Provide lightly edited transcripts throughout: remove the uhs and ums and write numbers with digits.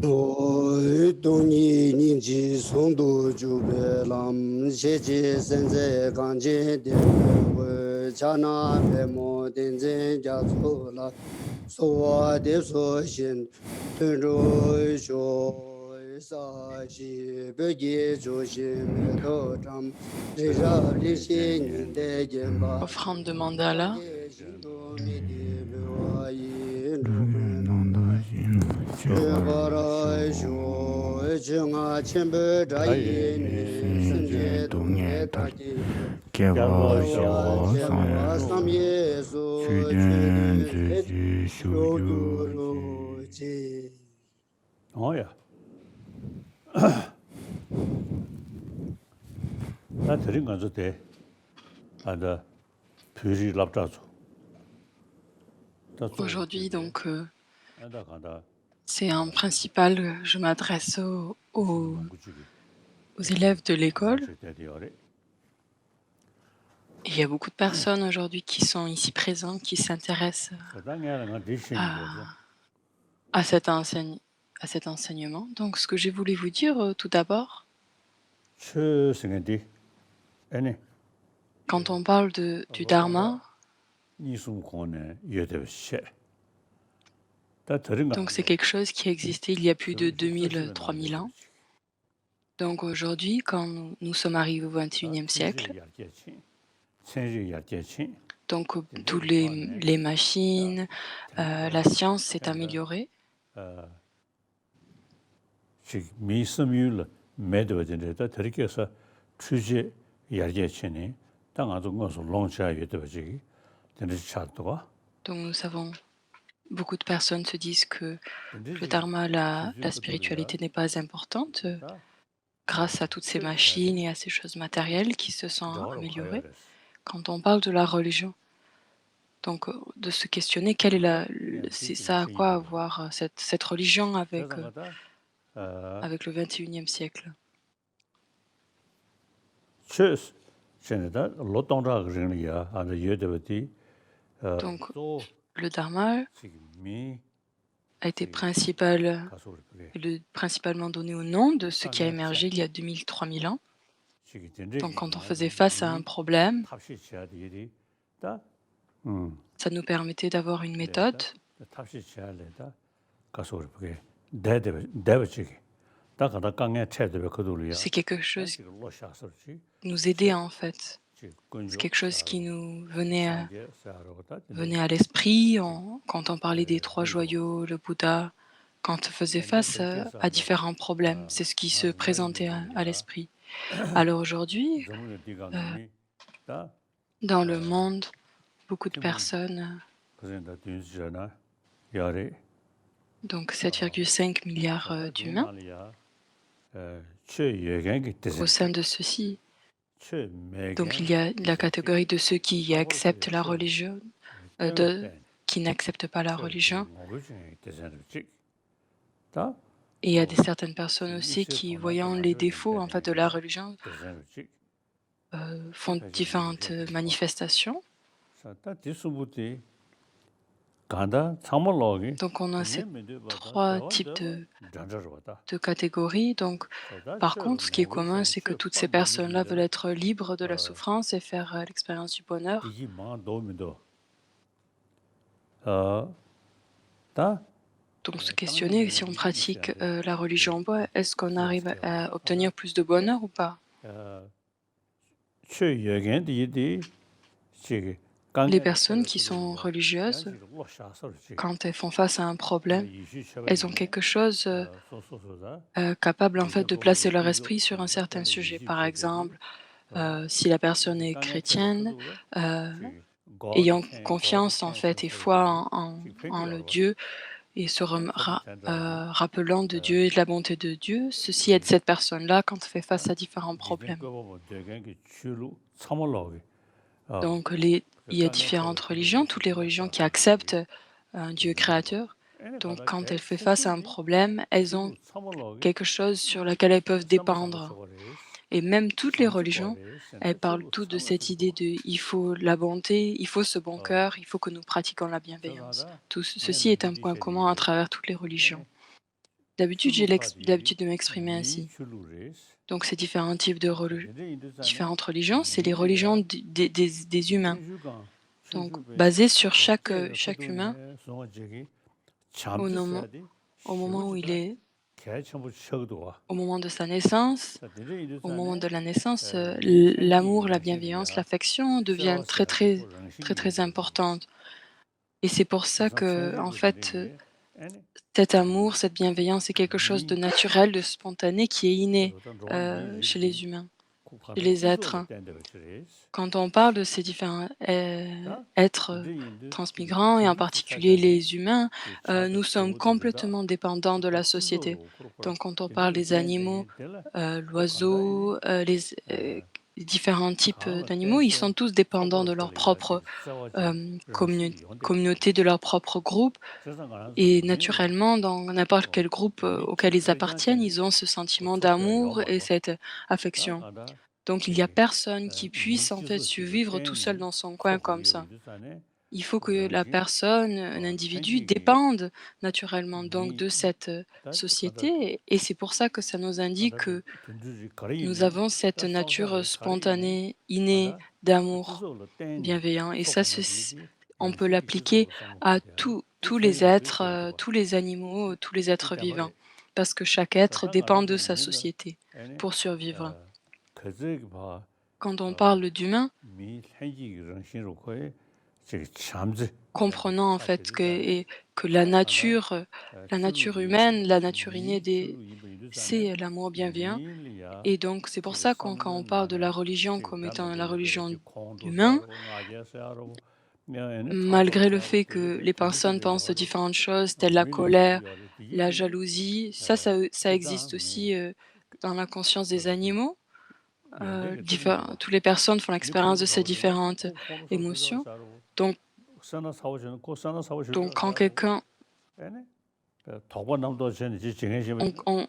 我东尼尼基松都就别浪，谢谢现在刚进的我家那边么的人家错了，说的说心，顿着说啥西北京中心没到站，人家这些年的人吧，Offrande de 那 mandala. 的心中没的不我一着混了。Shubara Junga Chimbu Dayini Sunje Dunge Tati Yabara Jemba Samye Su Chuni Shoduru Ji. Oh ja. 나 드린 건저 돼. 아다 표시 랍자죠. Aujourd'hui, donc, 아다 간다. c'est en principal, je m'adresse 농구지기. aux élèves de l'école. 대디어래. Et il y a beaucoup de personnes aujourd'hui qui sont ici présentes, qui s'intéressent 당연한 디싱이죠. à cet enseignement. Donc, ce que j'ai voulu vous dire tout d'abord, 최승현디. 아니. quand on parle du Dharma, 이숨콘에 여대시. 다 들은 거. donc c'est quelque chose qui a existé il y a plus de 2000, 3000 ans. Donc aujourd'hui, quand nous sommes arrivés au XXIe siècle, donc toutes les machines, la science s'est améliorée. 미스뮬 매드버진데 들이켜서 취재 이야기했으니 당아도 것을 롱샤에 되버지 되는 차도가 Donc nous savons, beaucoup de personnes se disent que le dharma, la spiritualité n'est pas importante grâce à toutes ces machines et à ces choses matérielles qui se sont améliorées. Quand on parle de la religion, donc de se questionner quelle est c'est ça à quoi avoir cette religion avec le XXIe siècle. Donc le dharma a été principalement donné au nom de ce qui a émergé il y a 2000-3000 ans. Donc quand on faisait face à un problème, ça nous permettait d'avoir une méthode. C'est quelque chose qui nous aidait en fait. C'est quelque chose qui nous venait à l'esprit quand on parlait des trois joyaux, le Bouddha, quand on faisait face à différents problèmes. C'est ce qui se présentait à l'esprit. Alors aujourd'hui, dans le monde, beaucoup de personnes, donc 7,5 milliards d'humains, au sein de ceux-ci, donc il y a la catégorie de ceux qui acceptent la religion, qui n'acceptent pas la religion, et il y a certaines personnes aussi qui, voyant les défauts en fait de la religion, font différentes manifestations. Donc on a ces trois types de catégories. Donc par contre, ce qui est commun, c'est que toutes ces personnes-là veulent être libres de la souffrance et faire l'expérience du bonheur. Donc se questionner si on pratique la religion, est-ce qu'on arrive à obtenir plus de bonheur ou pas? Les personnes qui sont religieuses, quand elles font face à un problème, elles ont quelque chose capable en fait de placer leur esprit sur un certain sujet. Par exemple, si la personne est chrétienne, ayant confiance en fait et foi en le Dieu et se rappelant de Dieu et de la bonté de Dieu, ceci aide cette personne-là quand elle fait face à différents problèmes. Donc il y a différentes religions, toutes les religions qui acceptent un Dieu créateur. Donc quand elles font face à un problème, elles ont quelque chose sur laquelle elles peuvent dépendre. Et même toutes les religions, elles parlent toutes de cette idée de il faut la bonté, il faut ce bon cœur, il faut que nous pratiquions la bienveillance. Tout ceci est un point commun à travers toutes les religions. D'habitude, j'ai l'habitude de m'exprimer ainsi. Donc ces différents types de différentes religions, c'est les religions des humains. Donc basées sur chaque humain au moment, au moment où il est, au moment de sa naissance, au moment de la naissance, l'amour, la bienveillance, l'affection devient très importante. Et c'est pour ça que, en fait, cet amour, cette bienveillance est quelque chose de naturel, de spontané, qui est inné chez les humains, chez les êtres. Quand on parle de ces différents êtres transmigrants, et en particulier les humains, nous sommes complètement dépendants de la société. Donc quand on parle des animaux, l'oiseau, les différents types d'animaux, ils sont tous dépendants de leur propre communauté, de leur propre groupe. Et naturellement, dans n'importe quel groupe auquel ils appartiennent, ils ont ce sentiment d'amour et cette affection. Donc il n'y a personne qui puisse en fait survivre tout seul dans son coin comme ça. Il faut que la personne, un individu, dépende naturellement donc de cette société et c'est pour ça que ça nous indique que nous avons cette nature spontanée, innée d'amour bienveillant et ça, on peut l'appliquer à tous les êtres, tous les animaux, tous les êtres vivants parce que chaque être dépend de sa société pour survivre. Quand on parle d'humain, comprenant en fait que la nature humaine, la nature innée c'est l'amour bienveillant. Et donc c'est pour ça quand on parle de la religion comme étant la religion humaine, malgré le fait que les personnes pensent de différentes choses, telles la colère, la jalousie, ça existe aussi dans la conscience des animaux. Toutes les personnes font l'expérience de ces différentes émotions. Donc, quand quelqu'un, on-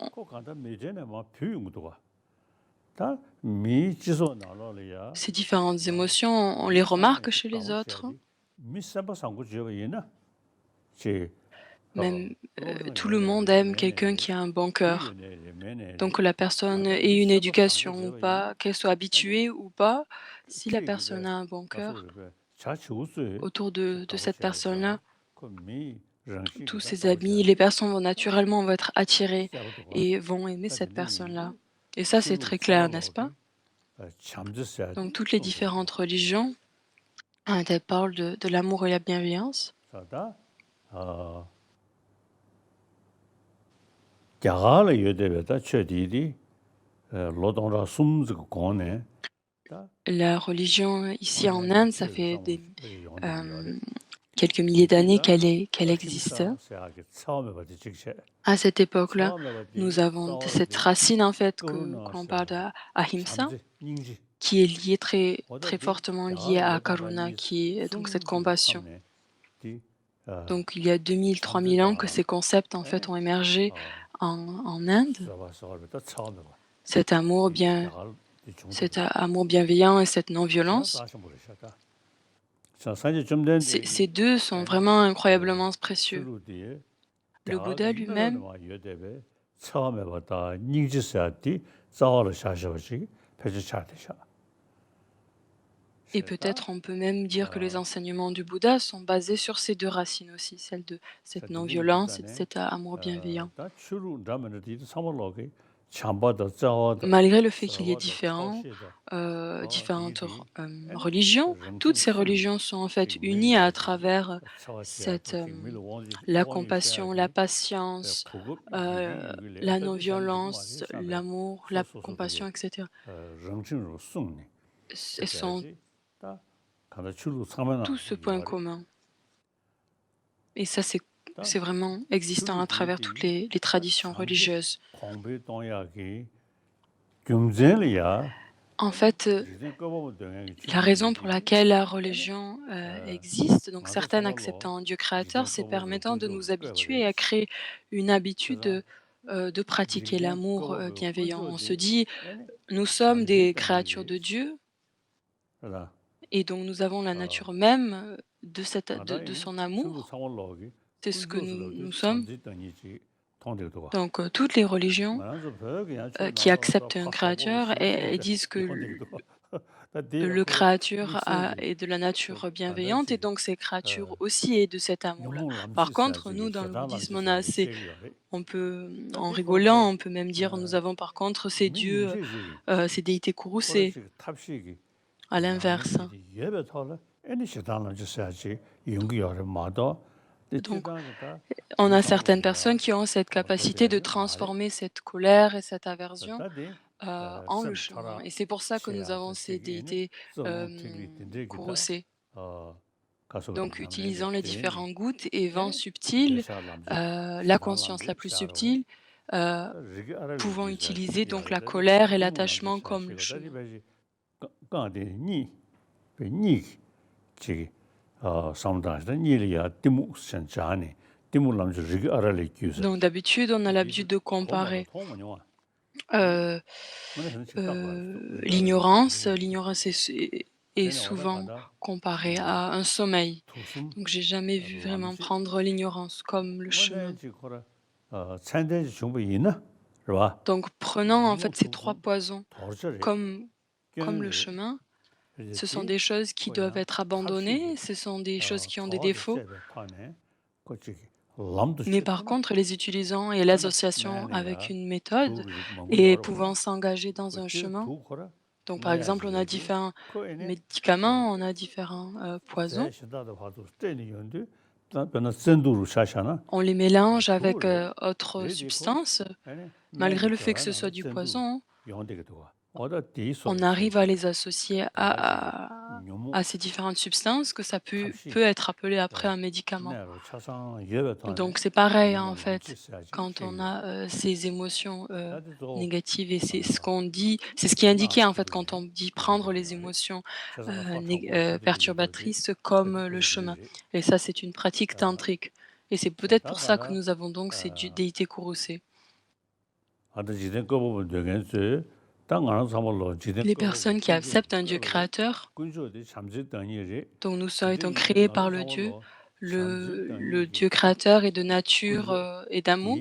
ces différentes émotions, on les remarque chez les autres. Même tout le monde aime quelqu'un qui a un bon cœur. Donc que la personne ait une éducation ou pas, qu'elle soit habituée ou pas, si la personne a un bon cœur, autour de cette personne-là, tous ses amis, les personnes vont être attirées et vont aimer cette personne-là. Et ça, c'est très clair, n'est-ce pas? Donc toutes les différentes religions, elles parlent de l'amour et la bienveillance. La religion ici en Inde, ça fait euh, quelques milliers d'années qu'elle existe. À cette époque-là, nous avons cette racine en fait que l'on parle d'ahimsa, qui est liée très fortement liée à karuna, qui est donc cette compassion. Donc il y a 2000, 3000 ans que ces concepts en fait ont émergé en Inde. Cet amour bienveillant et cette non-violence. Ces deux sont vraiment incroyablement précieux. Le Bouddha lui-même, et peut-être on peut même dire que les enseignements du Bouddha sont basés sur ces deux racines aussi, celle de cette non-violence et de cet amour bienveillant. Malgré le fait qu'il y ait différentes religions, toutes ces religions sont en fait unies à travers la compassion, la patience, la non-violence, l'amour, la compassion, etc. Elles sont tous ce point commun. Et ça, c'est vraiment existant à travers toutes les traditions religieuses. En fait, la raison pour laquelle la religion existe, donc certaines acceptant un Dieu créateur, c'est permettant de nous habituer à créer une habitude de pratiquer l'amour bienveillant. On se dit, nous sommes des créatures de Dieu et donc nous avons la nature même de son amour. C'est ce que nous sommes. Donc, toutes les religions qui acceptent un créateur et disent que le créateur est de la nature bienveillante et donc ces créatures aussi est de cet amour-là. Par contre, nous, dans le bouddhisme, on a assez, on peut, en rigolant, on peut même dire, nous avons par contre ces dieux, ces déités courroucées, à l'inverse. Donc, on a certaines personnes qui ont cette capacité de transformer cette colère et cette aversion en le chemin. Et c'est pour ça que nous avons ces déités courroucées. Donc, utilisant les différents gouttes et vents subtils, la conscience la plus subtile, euh, pouvant utiliser donc la colère et l'attachement comme le chemin. Donc, d'habitude, on a l'habitude de comparer l'ignorance. L'ignorance est souvent comparée à un sommeil. Donc, j'ai jamais vu vraiment prendre l'ignorance comme le chemin. Donc, prenant en fait ces trois poisons comme le chemin, ce sont des choses qui doivent être abandonnées, ce sont des choses qui ont des défauts, mais par contre, les utilisant et l'association avec une méthode et pouvant s'engager dans un chemin. Donc, par exemple, on a différents médicaments, on a différents poisons. On les mélange avec autres substances. Malgré le fait que ce soit du poison, on arrive à les associer à ces différentes substances que ça peut être appelé après un médicament. Donc c'est pareil en fait, quand on a ces émotions négatives et c'est ce qu'on dit, c'est ce qui est indiqué en fait quand on dit prendre les émotions perturbatrices comme le chemin. Et ça c'est une pratique tantrique. Et c'est peut-être pour ça que nous avons donc ces déités courroucées. Les personnes qui acceptent un Dieu créateur, donc nous sommes créés par le Dieu. Le Dieu créateur est de nature et d'amour.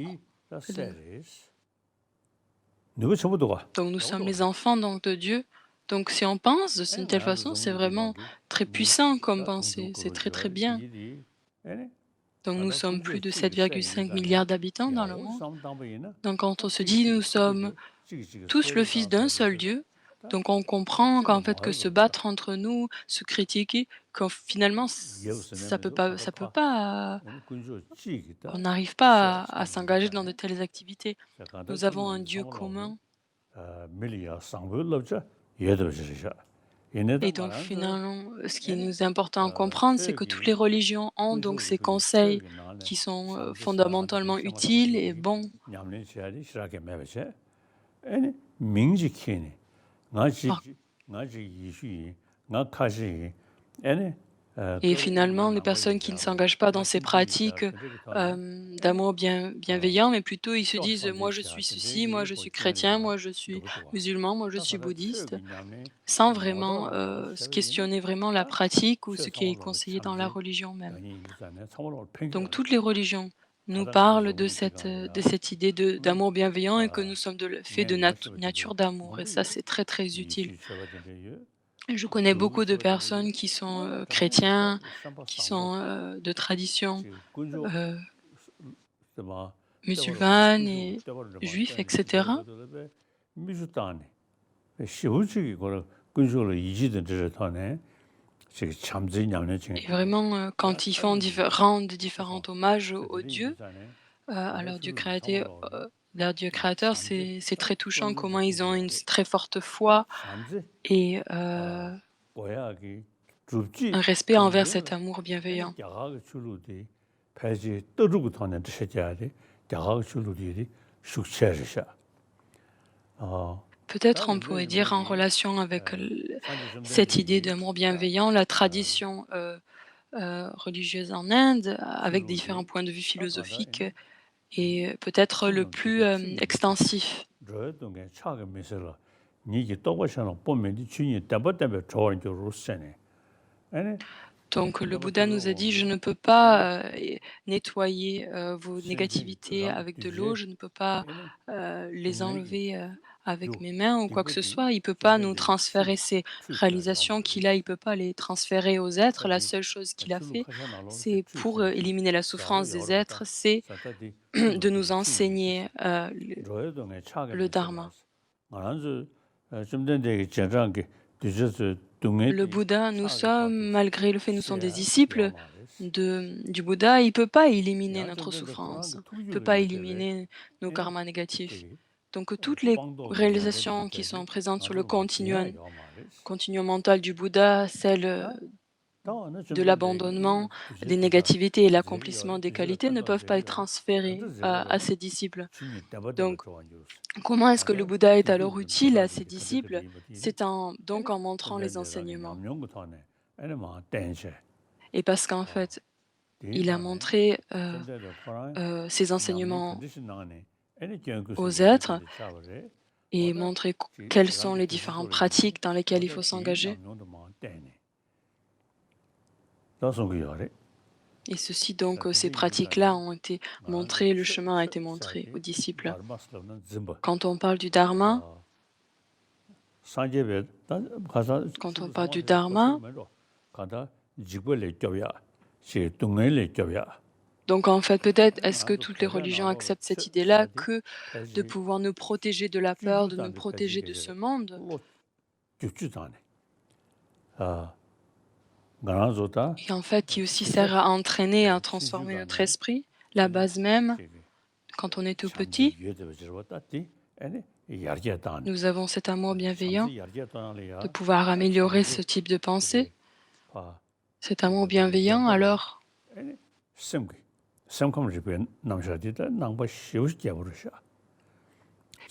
Donc nous sommes les enfants donc, de Dieu. Donc si on pense de cette telle façon, c'est vraiment très puissant comme pensée, c'est très très bien. Donc nous sommes plus de 7,5 milliards d'habitants dans le monde. Donc quand on se dit nous sommes tous le fils d'un seul Dieu, donc on comprend qu'en fait que se battre entre nous, se critiquer, quand finalement ça peut pas, on n'arrive pas à s'engager dans de telles activités. Nous avons un Dieu commun. Et donc finalement, ce qui nous est important à comprendre, c'est que toutes les religions ont donc ces conseils qui sont fondamentalement utiles et bons. Et finalement, les personnes qui ne s'engagent pas dans ces pratiques d'amour bienveillant, mais plutôt ils se disent moi je suis ceci, moi je suis chrétien, moi je suis musulman, moi je suis bouddhiste, sans vraiment se questionner vraiment la pratique ou ce qui est conseillé dans la religion même. Donc toutes les religions nous parlent de cette idée d'amour bienveillant et que nous sommes faits de nature d'amour. Et ça, c'est très très utile. Je connais beaucoup de personnes qui sont chrétiens, qui sont de tradition musulmane et juifs, etc. Et vraiment, quand ils rendent différents hommages aux dieux, à leur Dieu créateur, c'est très touchant comment ils ont une très forte foi et un respect envers cet amour bienveillant. Peut-être on pourrait dire en relation avec cette idée d'amour bienveillant, la tradition religieuse en Inde, avec différents points de vue philosophiques, est peut-être le plus extensif. Donc le Bouddha nous a dit: «Je ne peux pas, nettoyer, vos négativités avec de l'eau, je ne peux pas, les enlever, avec mes mains ou quoi que ce soit». Il ne peut pas nous transférer ces réalisations qu'il a, il ne peut pas les transférer aux êtres. La seule chose qu'il a fait, c'est pour, éliminer la souffrance des êtres, c'est de nous enseigner, le dharma. Le Bouddha, nous sommes, malgré le fait que nous sommes des disciples du Bouddha, il ne peut pas éliminer notre souffrance, il ne peut pas éliminer nos karmas négatifs. Donc toutes les réalisations qui sont présentes sur le continuum mental du Bouddha, celles de l'abandonnement, des négativités et l'accomplissement des qualités ne peuvent pas être transférées à ses disciples. Donc, comment est-ce que le Bouddha est alors utile à ses disciples? C'est donc en montrant les enseignements. Et parce qu'en fait, il a montré ces enseignements aux êtres et montré quelles sont les différentes pratiques dans lesquelles il faut s'engager. Et ceci donc, ces pratiques-là ont été montrées, le chemin a été montré aux disciples. Quand on parle du Dharma, donc en fait, peut-être est-ce que toutes les religions acceptent cette idée-là que de pouvoir nous protéger de la peur, de nous protéger de ce monde? Et en fait, qui aussi sert à entraîner, à transformer notre esprit, la base même, quand on est tout petit, nous avons cet amour bienveillant de pouvoir améliorer ce type de pensée. Cet amour bienveillant, alors,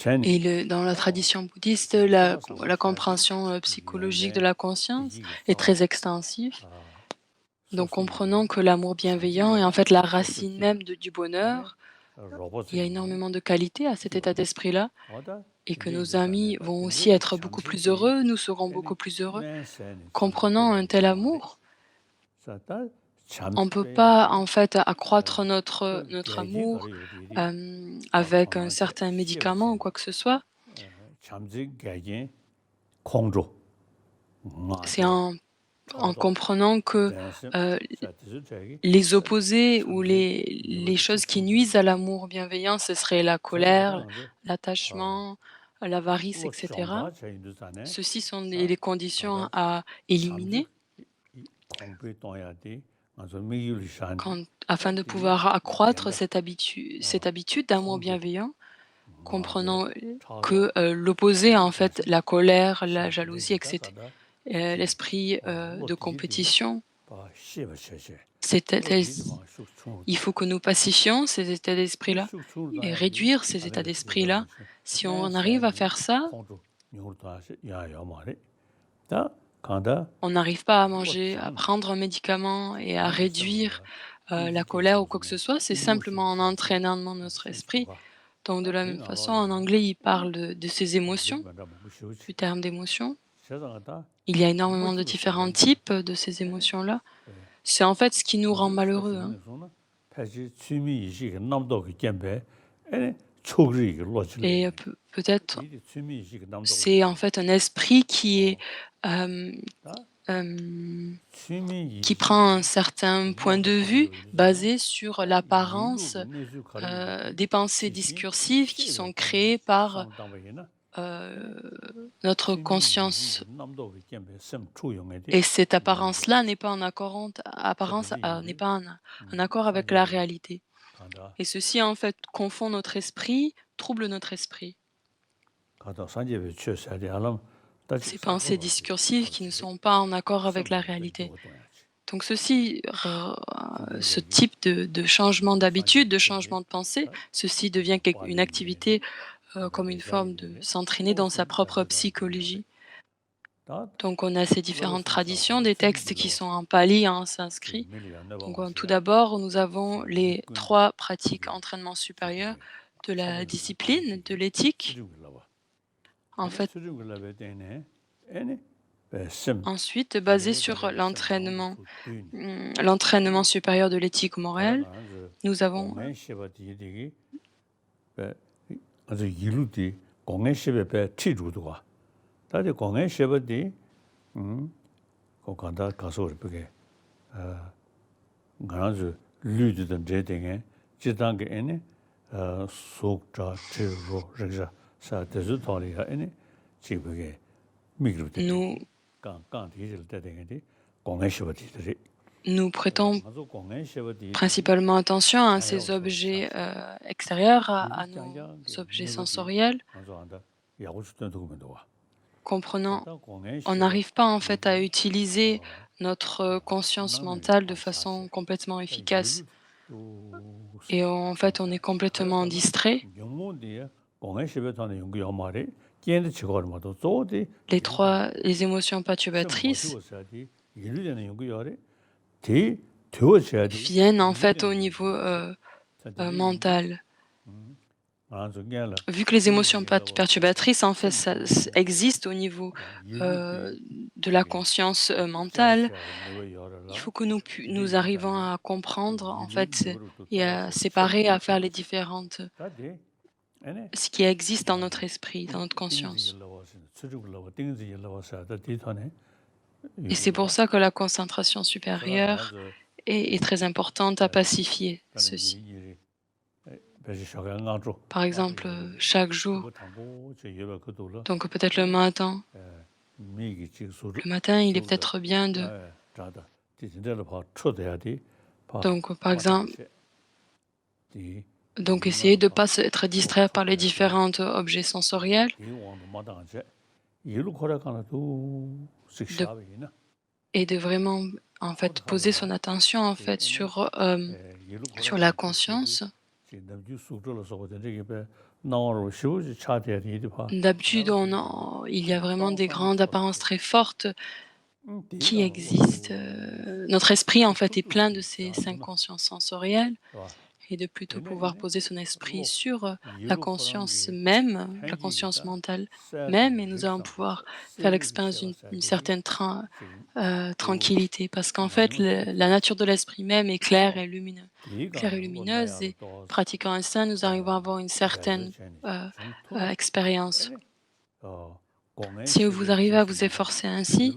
et dans la tradition bouddhiste, la compréhension psychologique de la conscience est très extensive. Donc, comprenons que l'amour bienveillant est en fait la racine même du bonheur. Il y a énormément de qualités à cet état d'esprit-là et que nos amis vont aussi être beaucoup plus heureux, nous serons beaucoup plus heureux. Comprenant un tel amour, on ne peut pas en fait accroître notre amour avec un certain médicament ou quoi que ce soit. C'est en comprenant que les opposés ou les choses qui nuisent à l'amour bienveillant, ce serait la colère, l'attachement, l'avarice, etc. Ceux-ci sont les conditions à éliminer afin de pouvoir accroître cette habitude d'amour bienveillant, comprenant que l'opposé, en fait, la colère, la jalousie, etc., l'esprit de compétition, il faut que nous pacifions ces états d'esprit-là et réduire ces états d'esprit-là. Si on arrive à faire ça, on n'arrive pas à manger, à prendre un médicament et à réduire la colère ou quoi que ce soit, c'est simplement en entraînant notre esprit. Donc de la même façon, en anglais, il parle de ces émotions, du terme d'émotion. Il y a énormément de différents types de ces émotions-là. C'est en fait ce qui nous rend malheureux. Hein. Et peut-être c'est en fait un esprit qui est qui prend un certain point de vue basé sur l'apparence des pensées discursives qui sont créées par notre conscience. Et cette apparence-là n'est pas en accord, n'est pas en accord avec la réalité. Et ceci, en fait, confond notre esprit, trouble notre esprit. Ces pensées discursives qui ne sont pas en accord avec la réalité. Donc ceci, ce type de changement d'habitude, de changement de pensée, ceci devient une activité comme une forme de s'entraîner dans sa propre psychologie. Donc on a ces différentes traditions, des textes qui sont en pali, en sanskrit. Donc tout d'abord, nous avons les 3 pratiques entraînement supérieur de la discipline, de l'éthique. En fait, Ensuite, basé sur l'entraînement supérieur de l'éthique morale, nous avons 아주 이루디 공연십에 티주도가 다들 공연십이 거간다 가서 그렇게 가라주 류드던 제등에 지단게 에네 속자 제로 저자 사대주 도리가 에네 지부게 미그루데 nous, 깡깡디를 때되게 공연십이 nous prêtons principalement attention à ces objets extérieurs, à nos objets sensoriels, comprenant, on n'arrive pas en fait à utiliser notre conscience mentale de façon complètement efficace. Et en fait, on est complètement distrait. Les émotions perturbatrices viennent en fait au niveau mental. Vu que les émotions perturbatrices en fait existent au niveau de la conscience mentale, il faut que nous arrivons à comprendre en fait et à séparer, à faire les différentes ce qui existe dans notre esprit, dans notre conscience. Et c'est pour ça que la concentration supérieure est très importante à pacifier ceci. Par exemple, chaque jour, donc peut-être le matin, il est peut-être bien de... Donc, par exemple, donc essayer de ne pas être distrait par les différents objets sensoriels et de vraiment en fait poser son attention en fait sur la conscience. D'habitude, il y a vraiment des grandes apparences très fortes qui existent. Notre esprit en fait est plein de ces 5 consciences sensorielles. Et de plutôt pouvoir poser son esprit sur la conscience même, la conscience mentale même, et nous allons pouvoir faire l'expérience d'une certaine tranquillité, parce qu'en fait, la nature de l'esprit même est claire et lumineuse, et pratiquant ainsi, nous arrivons à avoir une certaine expérience. Si vous arrivez à vous efforcer ainsi,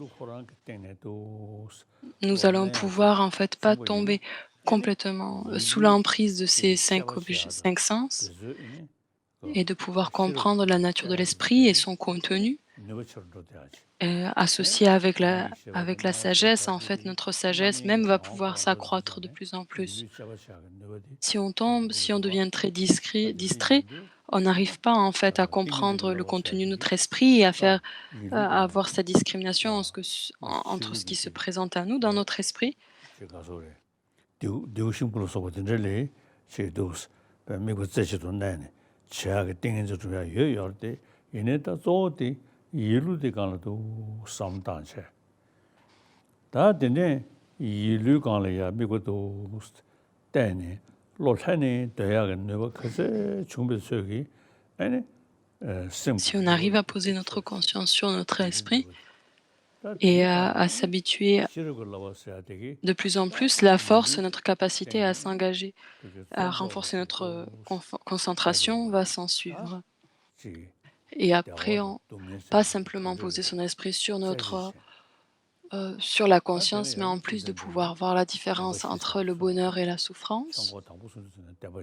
nous allons pouvoir en fait pas tomber complètement sous l'emprise de ces 5 sens et de pouvoir comprendre la nature de l'esprit et son contenu, associé avec la sagesse. En fait, notre sagesse même va pouvoir s'accroître de plus en plus. Si on devient très distrait, on n'arrive pas en fait à comprendre le contenu de notre esprit et à avoir cette discrimination entre ce qui se présente à nous dans notre esprit. Si on arrive à poser notre conscience sur notre esprit et à s'habituer de plus en plus, la force, notre capacité à s'engager, à renforcer notre concentration va s'en suivre. Et après, pas simplement poser son esprit sur sur la conscience, mais en plus de pouvoir voir la différence entre le bonheur et la souffrance.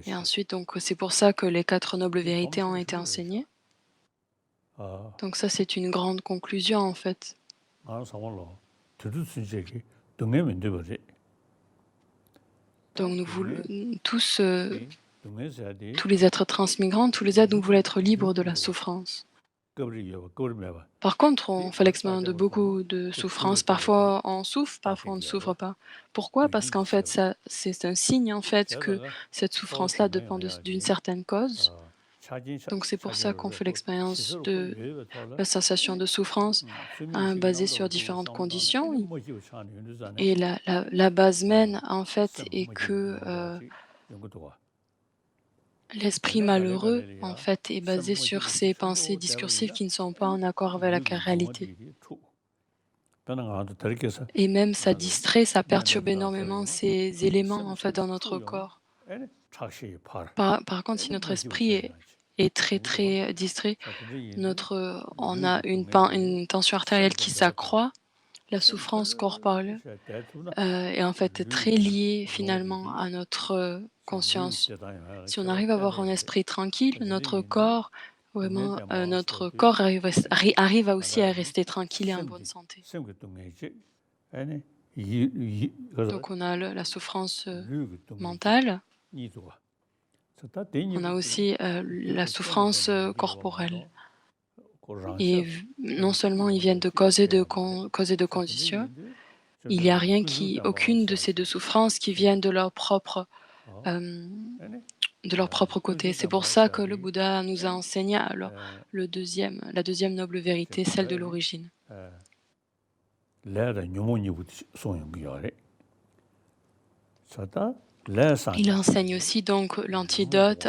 Et ensuite, donc, c'est pour ça que les 4 nobles vérités ont été enseignées. Donc ça, c'est une grande conclusion, en fait. Donc nous voulons tous les êtres transmigrants, tous les êtres, nous voulons être libres de la souffrance. Par contre, on fait l'expérience de beaucoup de souffrance. Parfois on souffre, parfois on ne souffre pas. Pourquoi? Parce qu'en fait, c'est un signe en fait que cette souffrance-là dépend d'une certaine cause. Donc c'est pour ça qu'on fait l'expérience de la sensation de souffrance basée sur différentes conditions. Et la base même, en fait, est que l'esprit malheureux, en fait, est basé sur ces pensées discursives qui ne sont pas en accord avec la réalité. Et même ça distrait, ça perturbe énormément ces éléments en fait dans notre corps. Par contre, si notre esprit est très très distrait, on a une tension artérielle qui s'accroît, la souffrance corporelle est en fait très liée finalement à notre conscience. Si on arrive à avoir un esprit tranquille, notre corps arrive aussi à rester tranquille et en bonne santé. Donc on a la souffrance mentale, on a aussi la souffrance corporelle. Et non seulement ils viennent de cause et de conditions, il n'y a aucune de ces deux souffrances qui viennent euh, de leur propre côté. C'est pour ça que le Bouddha nous a enseigné alors la deuxième noble vérité, celle de l'origine. Il enseigne aussi donc l'antidote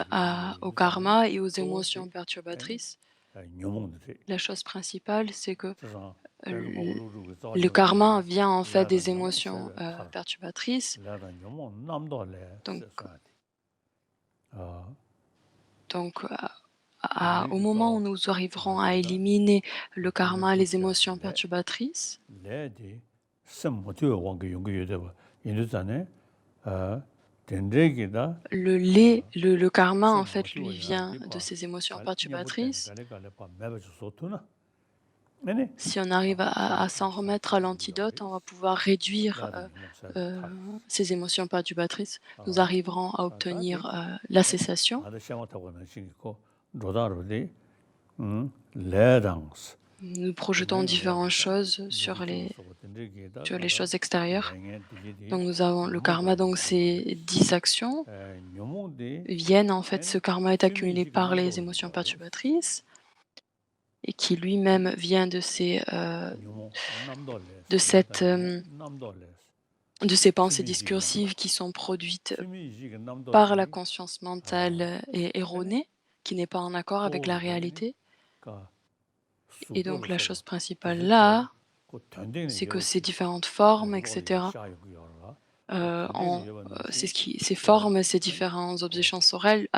au karma et aux émotions perturbatrices. La chose principale, c'est que le karma vient en fait des émotions perturbatrices. Donc, au moment où nous arriverons à éliminer le karma, les émotions perturbatrices, le karma, en fait, lui vient de ces émotions perturbatrices. Si on arrive à s'en remettre à l'antidote, on va pouvoir réduire ces émotions perturbatrices. Nous arriverons à obtenir la cessation. Nous projetons différentes choses sur les choses extérieures. Donc nous avons le karma, donc ces 10 actions viennent, en fait, ce karma est accumulé par les émotions perturbatrices et qui lui-même vient de ces pensées discursives qui sont produites par la conscience mentale et erronée, qui n'est pas en accord avec la réalité. Et donc la chose principale là, c'est que ces différentes formes, etc., ces formes, ces différents objets sensoriels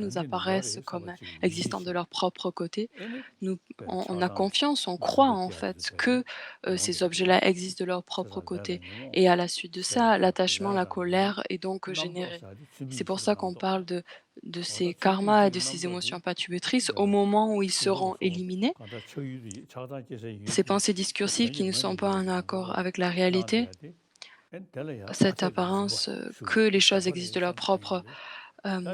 nous apparaissent comme existant de leur propre côté. On a confiance, on croit en fait que ces objets-là existent de leur propre côté. Et à la suite de ça, l'attachement, la colère est donc générée. C'est pour ça qu'on parle de ces karmas et de ces émotions perturbatrices au moment où ils seront éliminés. Ces pensées discursives qui ne sont pas en accord avec la réalité, cette apparence que les choses existent de leur propre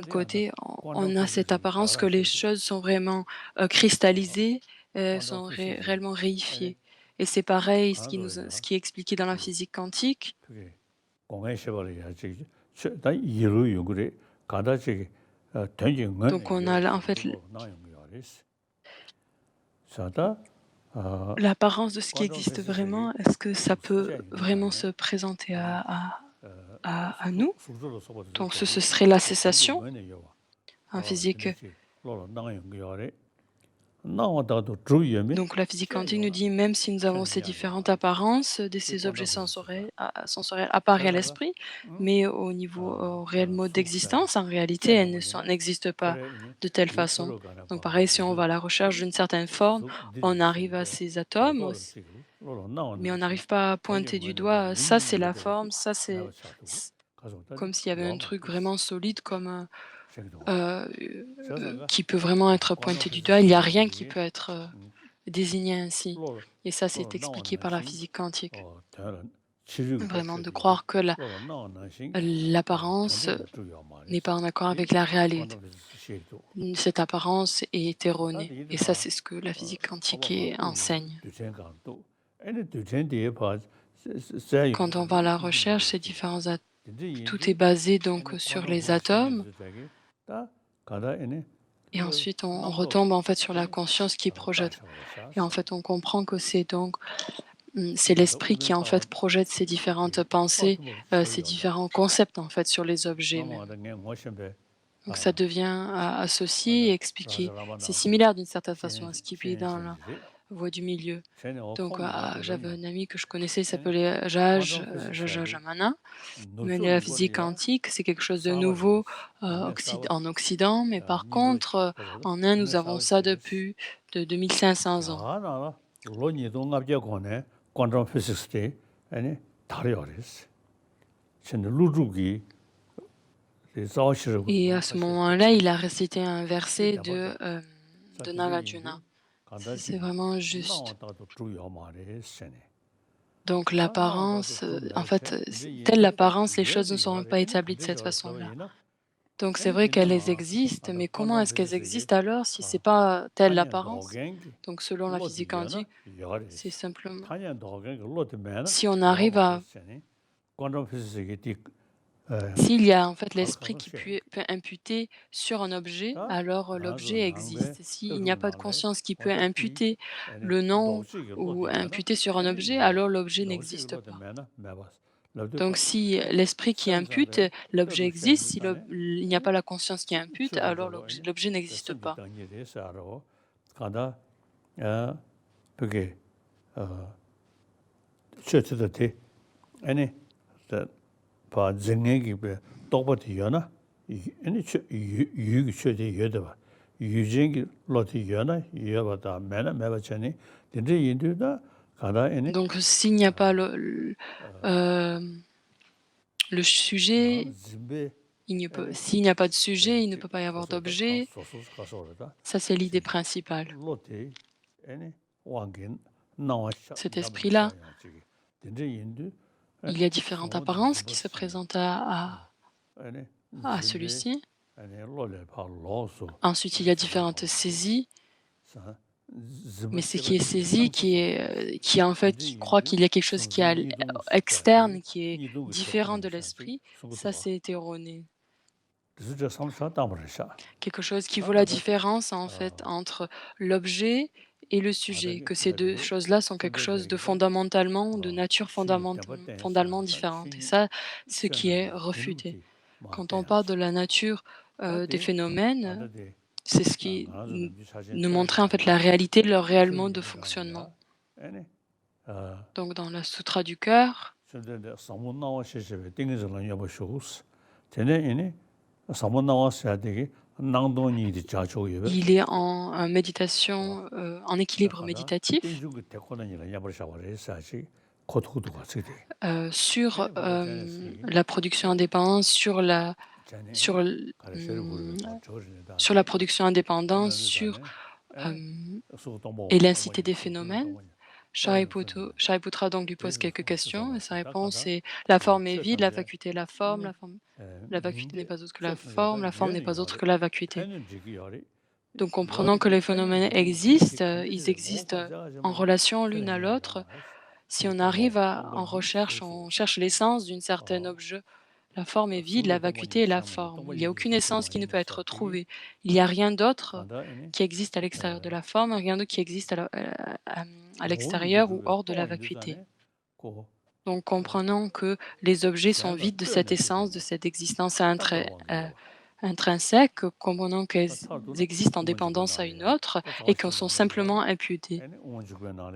côté, on a cette apparence que les choses sont vraiment cristallisées, sont réellement réifiées. Et c'est pareil, ce qui est expliqué dans la physique quantique. Donc on a en fait l'apparence de ce qui existe vraiment. Est-ce que ça peut vraiment se présenter à nous? Donc ce serait la cessation en physique. Donc la physique quantique nous dit, même si nous avons ces différentes apparences de ces objets sensoriels apparus à l'esprit, mais au réel mode d'existence, en réalité, elles n'existent pas de telle façon. Donc pareil, si on va à la recherche d'une certaine forme, on arrive à ces atomes, mais on n'arrive pas à pointer du doigt, ça c'est la forme, ça c'est comme s'il y avait un truc vraiment solide qui peut vraiment être pointé du doigt. Il n'y a rien qui peut être désigné ainsi. Et ça, c'est expliqué par la physique quantique. Vraiment, de croire que l'apparence n'est pas en accord avec la réalité. Cette apparence est erronée. Et ça, c'est ce que la physique quantique enseigne. Quand on va à la recherche, ces différents atomes, tout est basé donc sur les atomes. Et ensuite, on retombe en fait sur la conscience qui projette. Et en fait, on comprend que c'est l'esprit qui en fait projette ces différentes pensées, ces différents concepts en fait sur les objets même. Donc ça devient associé et expliqué. C'est similaire d'une certaine façon à ce qui est dans voie du milieu. 쟤네 Donc, 어컴이 j'avais 되더니 un ami que je connaissais, il 쟤네 s'appelait Jaja 쿼텀 Jamana. Il m'a dit la 노출 physique 거리가 quantique, c'est quelque chose de nouveau 싸버리겠어. 네, en 싸버리겠어. Occident, mais par 니도 contre, 그래도 en Inde, 네, nous avons ça 싸버리겠어. depuis de 2500 ans. 자나 로니도 납작 거네. 퀀텀 피직스 때 아니 다리 어렸어. 쟤네 루루기 자시르고 Et à ce moment-là, il a récité un verset de Nagarjuna. C'est vraiment juste. 나왔다도 주요 말에 쟤네. Donc l'apparence, en fait, telle l'apparence, les choses ne seront pas établies de cette façon-là. Donc c'est vrai qu'elles existent, mais comment est-ce qu'elles existent alors si c'est pas telle l'apparence? Donc selon la physique quantique, c'est simplement si on arrive à s'il y a en fait l'esprit qui peut imputer sur un objet, alors l'objet existe. S'il n'y a pas de conscience qui peut imputer le nom ou imputer sur un objet, alors l'objet n'existe pas. Donc si l'esprit qui impute, l'objet existe. Si il n'y a pas la conscience qui impute, alors l'objet n'existe pas. 가다 그게 셔츠도 아니 봐 증액이 똑같이요나 아니 유기 셔지 여다 유증이 로티요나 여바다 매바잖니 근데 인도다 가다 아니 Donc s'il n'y a pas le sujet, s'il n'y a pas de sujet, il ne peut pas y avoir d'objet. Ça, c'est l'idée principale. Cet esprit-là, il y a différentes apparences qui se présentent à celui-ci. Ensuite, il y a différentes saisies. Mais ce qui est saisi, qui en fait, qui croit qu'il y a quelque chose qui est externe, qui est différent de l'esprit, ça c'est erroné. Quelque chose qui vaut la différence en fait entre l'objet et le sujet, que ces deux choses-là sont quelque chose de fondamentalement, de nature fondamentalement différente. Et ça, ce qui est refuté. Quand on parle de la nature des phénomènes, c'est ce qui nous montrait en fait la réalité de leur réel mode de fonctionnement. Donc dans la Sutra du cœur, il est en méditation, en équilibre méditatif sur la production indépendante, sur la production indépendante, et l'incité des phénomènes. Shariputra donc lui pose quelques questions et sa réponse est la forme est vide, la vacuité est la forme, la vacuité n'est pas autre que la forme n'est pas autre que la vacuité. Donc comprenant que les phénomènes existent, ils existent en relation l'une à l'autre. Si on arrive on cherche l'essence d'une certaine objet. La forme est vide, la vacuité est la forme. Il n'y a aucune essence qui ne peut être trouvée. Il n'y a rien d'autre qui existe à l'extérieur de la forme, rien d'autre qui existe à l'extérieur ou hors de la vacuité. Donc comprenons que les objets sont vides de cette essence, de cette existence intrinsèque, comprenons qu'elles existent en dépendance à une autre et qu'elles sont simplement imputées.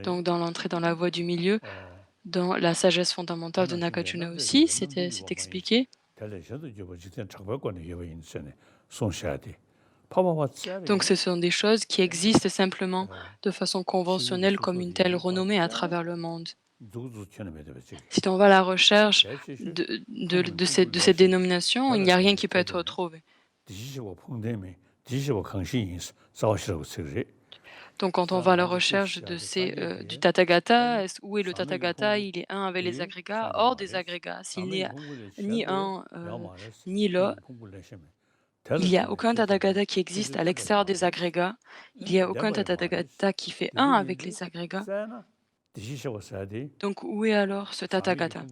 Donc dans l'entrée dans la voie du milieu, dans la sagesse fondamentale de Nagarjuna aussi, c'est expliqué. Donc ce sont des choses qui existent simplement de façon conventionnelle comme une telle renommée à travers le monde. Si on va à la recherche de cette dénomination, il n'y a rien qui peut être trouvé. Donc quand on va à la recherche du Tathagata, où est le Tathagata? Il est un avec les agrégats, hors des agrégats. S'il n'est ni un ni l'autre, il n'y a aucun Tathagata qui existe à l'extérieur des agrégats. Il n'y a aucun Tathagata qui fait un avec les agrégats. Donc où est alors ce Tathagata?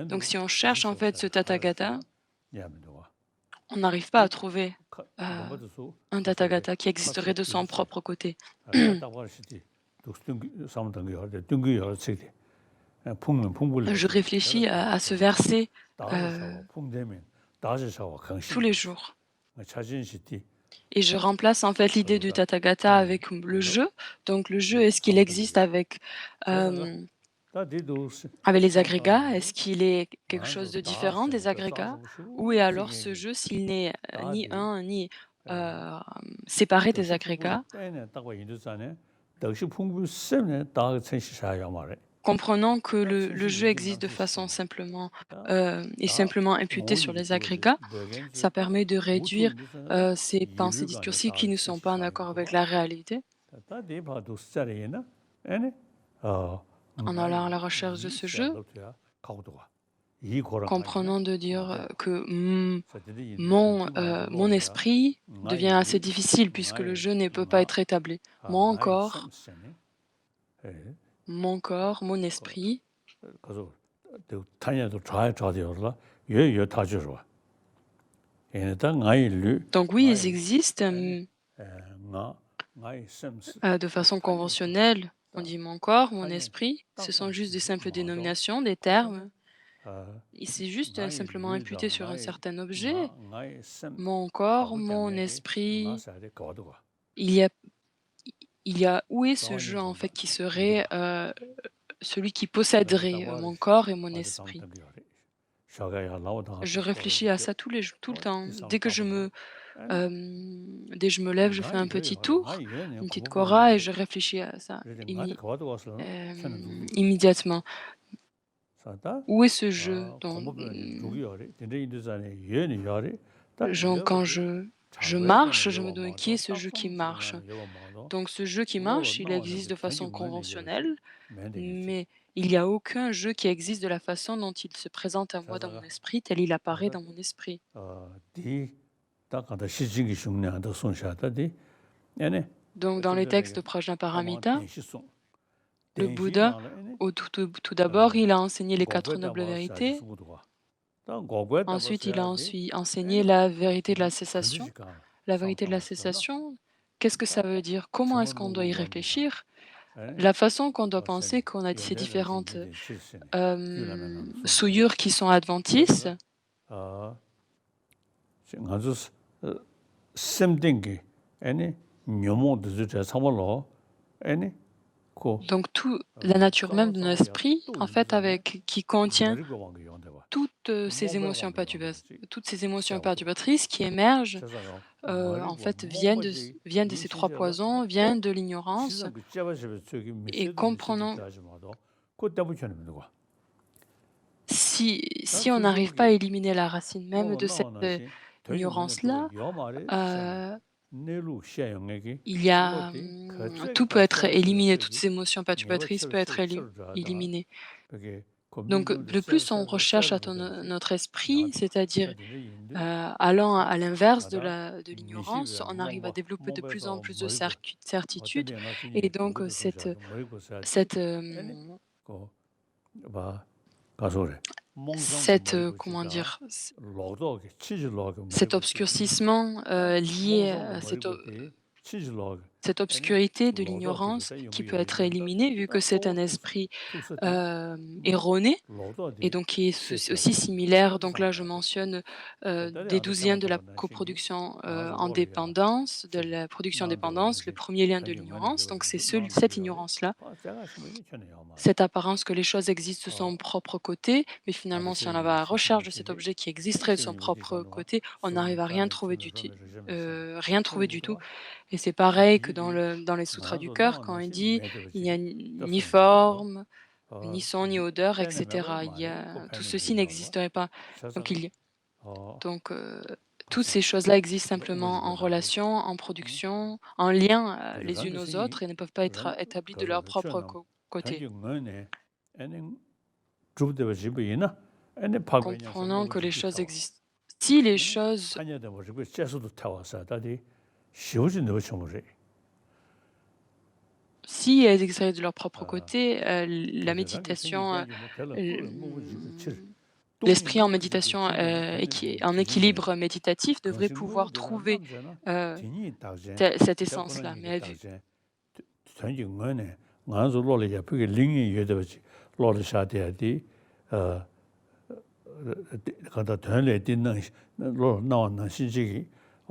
Donc si on cherche en fait ce Tathagata, on n'arrive pas à trouver un Tathagata qui existerait de son propre côté. Je réfléchis à ce verset tous les jours. Et je remplace en fait l'idée du Tathagata avec le jeu. Donc le jeu, est-ce qu'il existe euh, avec les agrégats? Est-ce qu'il est quelque chose de différent des agrégats? Ou est alors ce jeu, s'il n'est ni un ni euh, séparé des agrégats, comprenant que le jeu existe de façon simplement imputé sur les agrégats, ça permet de réduire ces pensées discursives qui ne sont pas en accord avec la réalité. En allant à la recherche de ce jeu, comprenant de dire que mon esprit devient assez difficile puisque le jeu ne peut pas être établi. Mon corps, mon esprit. Donc oui, ils existent de façon conventionnelle. On dit mon corps, mon esprit. Ce sont juste des simples dénominations, des termes. Et c'est juste simplement imputé sur un certain objet. Mon corps, mon esprit. Il y a, où est ce jeu en fait qui serait celui qui posséderait mon corps et mon esprit? Je réfléchis à ça tout le temps. Dès que je me lève, je fais un petit tour, une petite kora et je réfléchis à ça immédiatement. Où est ce jeu quand je marche, je me demande qui est ce jeu qui marche. Donc ce jeu qui marche, il existe de façon conventionnelle, mais il n'y a aucun jeu qui existe de la façon dont il se présente à moi dans mon esprit, tel il apparaît dans mon esprit. Donc dans les textes de Prajnaparamita, le Bouddha, tout d'abord, il a enseigné les 4 nobles vérités. Ensuite, il a enseigné la vérité de la cessation. La vérité de la cessation, qu'est-ce que ça veut dire? Comment est-ce qu'on doit y réfléchir? La façon qu'on doit penser qu'on a ces différentes souillures qui sont adventistes. Donc la nature même de notre esprit, en fait, qui contient toutes ces émotions perturbatrices qui émergent, en fait, viennent de ces 3 poisons, viennent de l'ignorance. Et comprenons, si on n'arrive pas à éliminer la racine même de cette ignorance-là, tout peut être éliminé, toutes ces émotions perturbatrices peuvent être éliminées. Donc, le plus on recherche notre esprit, c'est-à-dire allant à l'inverse de l'ignorance, on arrive à développer de plus en plus de certitude. Et donc, comment dire, cet obscurcissement lié à cette obscurité de l'ignorance qui peut être éliminée vu que c'est un esprit erroné et donc qui est aussi similaire. Donc là, je mentionne des douzièmes de la coproduction en dépendance, de la production en dépendance, le premier lien de l'ignorance. Donc c'est cette ignorance-là, cette apparence que les choses existent de son propre côté, mais finalement, si on va à la recherche de cet objet qui existerait de son propre côté, on n'arrive à rien trouver du tout. Et c'est pareil que dans les sutras du cœur, quand il dit il n'y a ni forme, ni son, ni odeur, etc. Tout ceci n'existerait pas. Donc, toutes ces choses-là existent simplement en relation, en production, en lien les unes aux autres et ne peuvent pas être établies de leur propre côté. Comprenons que les choses existent. Si les choses si elles existeraient de leur propre côté, la méditation, l'esprit en méditation, en équilibre méditatif devrait pouvoir trouver cette essence-là. Mais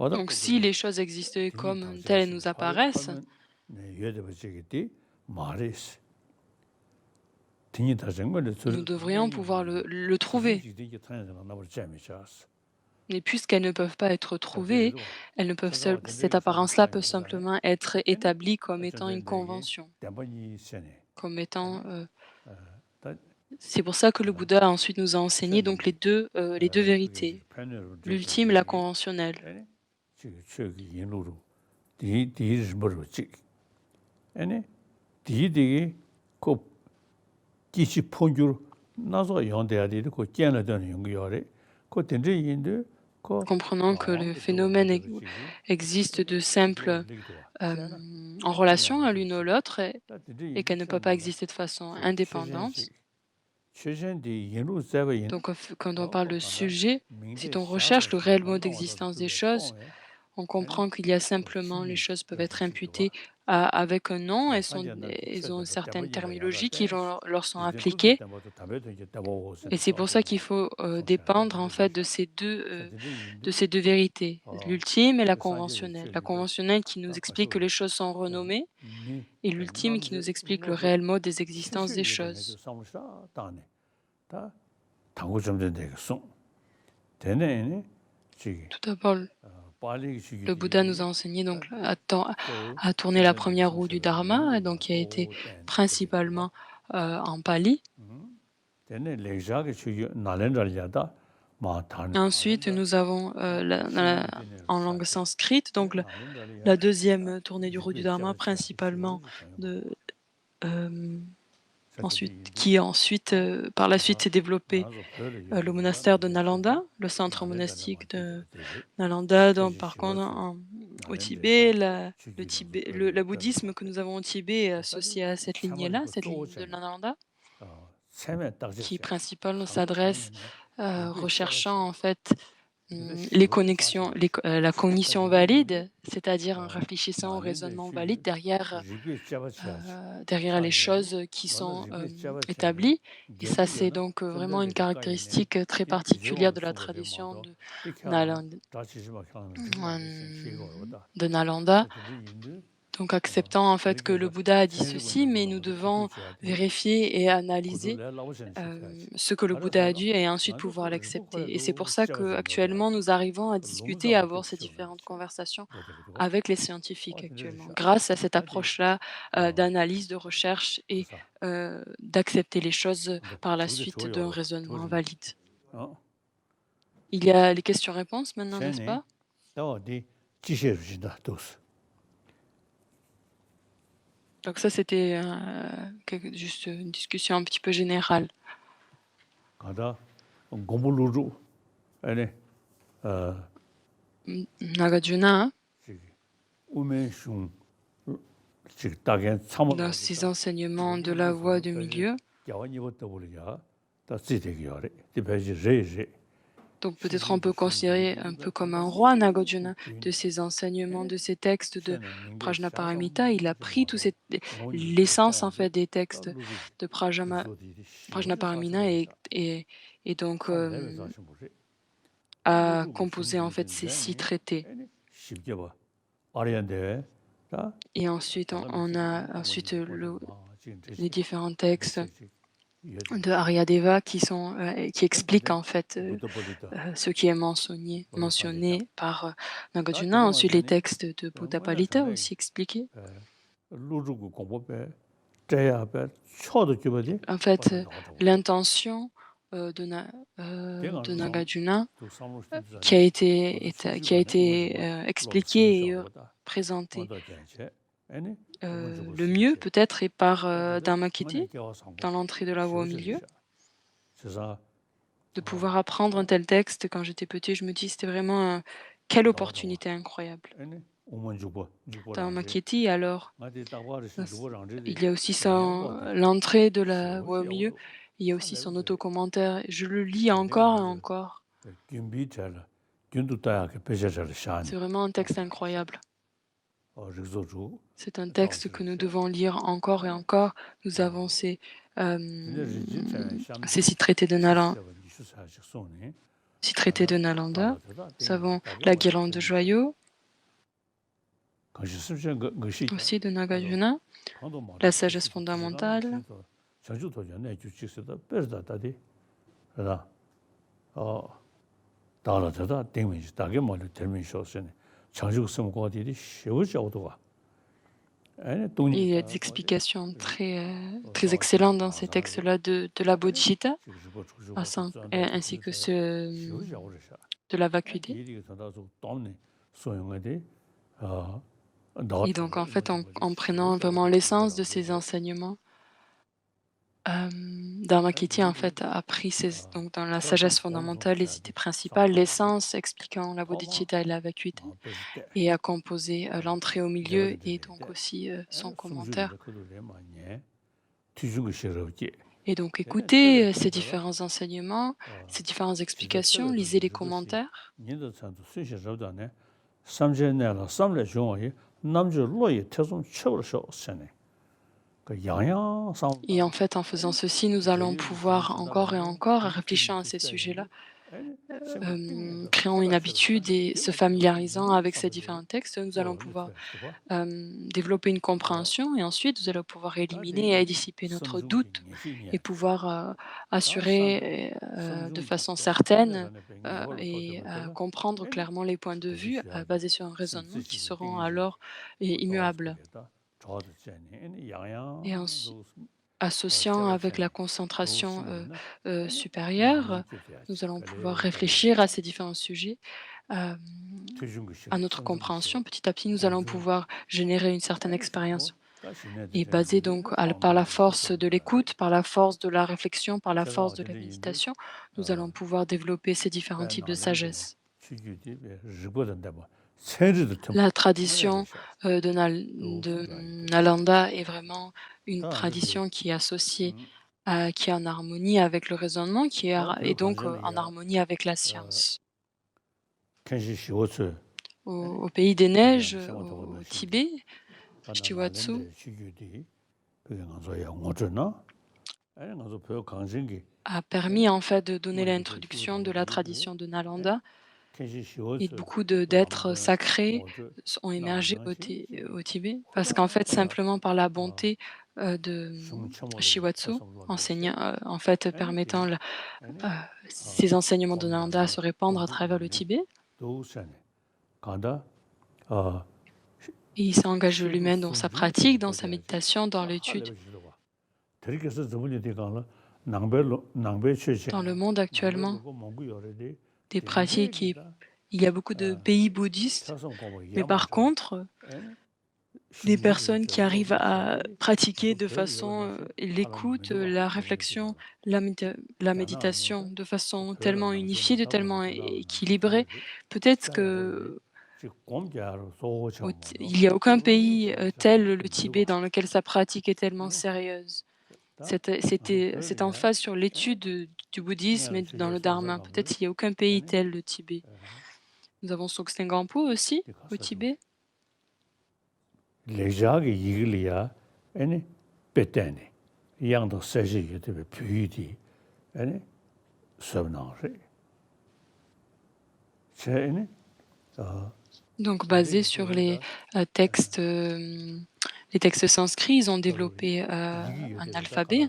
Donc si les choses existent comme telles elles nous apparaissent, nous devrions pouvoir le trouver. Mais puisqu'elles ne peuvent pas être trouvées, elles ne peuvent cette apparence-là peut simplement être établie comme étant une convention, comme étant. C'est pour ça que le Bouddha ensuite nous a enseigné donc les deux vérités, l'ultime et la conventionnelle. Comprenant que le phénomène existe de simple en relation à l'une ou l'autre et qu'elle ne peut pas exister de façon indépendante. Donc, quand on parle de sujet, si on recherche le réel mode d'existence des choses, on comprend qu'il y a simplement, les choses peuvent être imputées avec un nom, elles ont une certaine terminologie qui leur sont appliquées. Et c'est pour ça qu'il faut dépendre en fait de ces deux vérités, l'ultime et la conventionnelle. La conventionnelle qui nous explique que les choses sont renommées et l'ultime qui nous explique le réel mode des existences des choses. Tout d'abord, le Bouddha nous a enseigné donc à tourner la première roue du Dharma, donc qui a été principalement en pali. Ensuite, nous avons en langue sanscrite, donc la deuxième tournée du roue du Dharma, principalement qui ensuite, par la suite, s'est développé le monastère de Nalanda, le centre monastique de Nalanda. Donc, par contre, au Tibet, le bouddhisme que nous avons au Tibet est associé à cette lignée-là, cette ligne de Nalanda, qui principalement s'adresse recherchant en fait les connexions, la cognition valide, c'est-à-dire en réfléchissant au raisonnement valide derrière les choses qui sont établies. Et ça, c'est donc vraiment une caractéristique très particulière de la tradition de Nalanda. Donc acceptant en fait que le Bouddha a dit ceci, mais nous devons vérifier et analyser ce que le Bouddha a dit et ensuite pouvoir l'accepter. Et c'est pour ça qu'actuellement nous arrivons à discuter, à avoir ces différentes conversations avec les scientifiques actuellement, grâce à cette approche-là d'analyse, de recherche et d'accepter les choses par la suite d'un raisonnement valide. Il y a les questions-réponses maintenant, n'est-ce pas? Donc ça, c'était juste une discussion un petit peu générale. Nagarjuna, dans ses enseignements de la voie du milieu, donc peut-être on peut considérer un peu comme un roi Nagarjuna de ses enseignements, de ses textes de Prajnaparamita. Il a pris l'essence en fait des textes de Prajnaparamita et donc a composé en fait ces 6 traités. Et ensuite on a ensuite les différents textes de Aryadeva qui expliquent en fait ce qui est mentionné par Nagarjuna. Ensuite, les textes de Buddha Palita aussi expliqués. En fait, l'intention de Nagarjuna qui a été expliquée et présentée le mieux peut-être est par Dharmakirti, dans l'entrée de la voie au milieu. De pouvoir apprendre un tel texte, quand j'étais petit, je me dis c'était vraiment quelle opportunité incroyable. Dharmakirti, alors, il y a aussi l'entrée de la voie au milieu, il y a aussi son autocommentaire. Je le lis encore et encore. C'est vraiment un texte incroyable. C'est un texte que nous devons lire encore et encore. Nous avons ces 6 traités de Nalanda. aussi traité de Nalanda. Nous avons la guirlande de joyaux, aussi de Nagarjuna, la sagesse fondamentale. Il y a des explications très excellentes dans ces textes-là de la bodhicitta, ainsi que ceux de la vacuité. Et donc, en fait, en prenant vraiment l'essence de ces enseignements, Dharmakirti, en fait, a pris donc dans la sagesse fondamentale, les idées principales, l'essence expliquant la bodhicitta et la vacuité, et a composé l'entrée au milieu et donc aussi son commentaire. Et donc, écoutez ces différents enseignements, ces différentes explications, lisez les commentaires. Et en fait, en faisant ceci, nous allons pouvoir encore et encore réfléchir à ces sujets-là, créant une habitude et se familiarisant avec ces différents textes, nous allons pouvoir développer une compréhension et ensuite, nous allons pouvoir éliminer et dissiper notre doute et pouvoir assurer de façon certaine et comprendre clairement les points de vue basés sur un raisonnement qui seront alors immuables. Et associant avec la concentration supérieure, nous allons pouvoir réfléchir à ces différents sujets, à notre compréhension. Petit à petit, nous allons pouvoir générer une certaine expérience. Et basée donc par la force de l'écoute, par la force de la réflexion, par la force de la méditation, nous allons pouvoir développer ces différents types de sagesse. La tradition de Nalanda est vraiment une tradition qui est associée, qui est en harmonie avec le raisonnement, et donc en harmonie avec la science. Au pays des neiges, au Tibet, Shiwatsu a permis en fait de donner l'introduction de la tradition de Nalanda. Et beaucoup d'êtres sacrés ont émergé au Tibet, parce qu'en fait, simplement par la bonté de Shiwatsu, en fait, permettant ces enseignements de Nalanda à se répandre à travers le Tibet. Et il s'engage lui-même dans sa pratique, dans sa méditation, dans l'étude. Dans le monde actuellement, des pratiques, il y a beaucoup de pays bouddhistes, mais par contre, des personnes qui arrivent à pratiquer de façon l'écoute, la réflexion, la méditation de façon tellement unifiée, tellement équilibrée. Peut-être que il n'y a aucun pays tel le Tibet dans lequel sa pratique est tellement sérieuse. C'est en phase sur l'étude du bouddhisme et dans le dharma. Peut-être qu'il n'y a aucun pays tel le Tibet. Nous avons Sokshen Gampo aussi au Tibet. Donc, basé sur les textes sanscrits, ils ont développé un alphabet.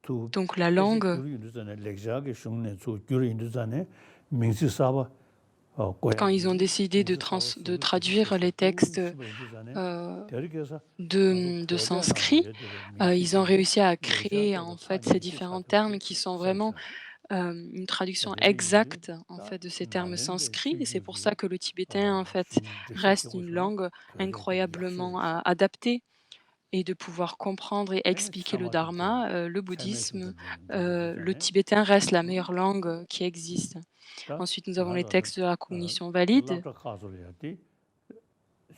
Donc, la langue. Quand ils ont décidé de traduire les textes de sanskrit, ils ont réussi à créer en fait ces différents termes qui sont vraiment une traduction exacte en fait de ces termes sanscrits, et c'est pour ça que le tibétain en fait reste une langue incroyablement adaptée et de pouvoir comprendre et expliquer le dharma, le bouddhisme, le tibétain reste la meilleure langue qui existe. Ensuite, nous avons les textes de la cognition valide.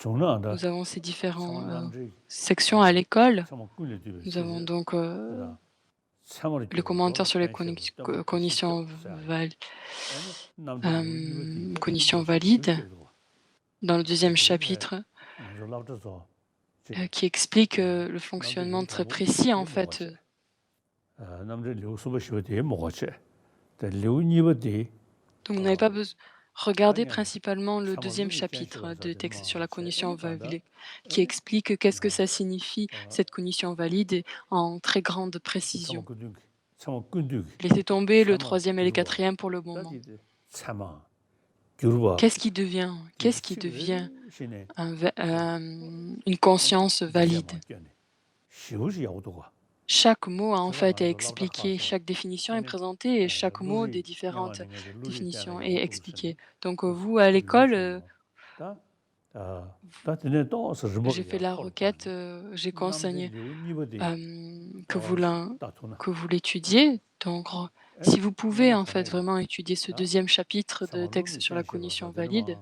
Nous avons ces différentes sections à l'école. Nous avons donc le commentaire sur les cognitions valides dans le deuxième chapitre qui explique le fonctionnement très précis en fait Donc vous n'avez pas besoin. Regardez principalement le deuxième chapitre de texte sur la cognition valide qui explique qu'est-ce que ça signifie, cette cognition valide, en très grande précision. Laissez tomber le troisième et le quatrième pour le moment. Qu'est-ce qui devient une conscience valide? Chaque mot en fait est expliqué, chaque définition est présentée et chaque mot des différentes définitions est expliqué. Donc vous, à l'école, j'ai fait la requête, j'ai consigné que vous l'étudiez. Donc si vous pouvez en fait vraiment étudier ce deuxième chapitre de texte sur la cognition valide,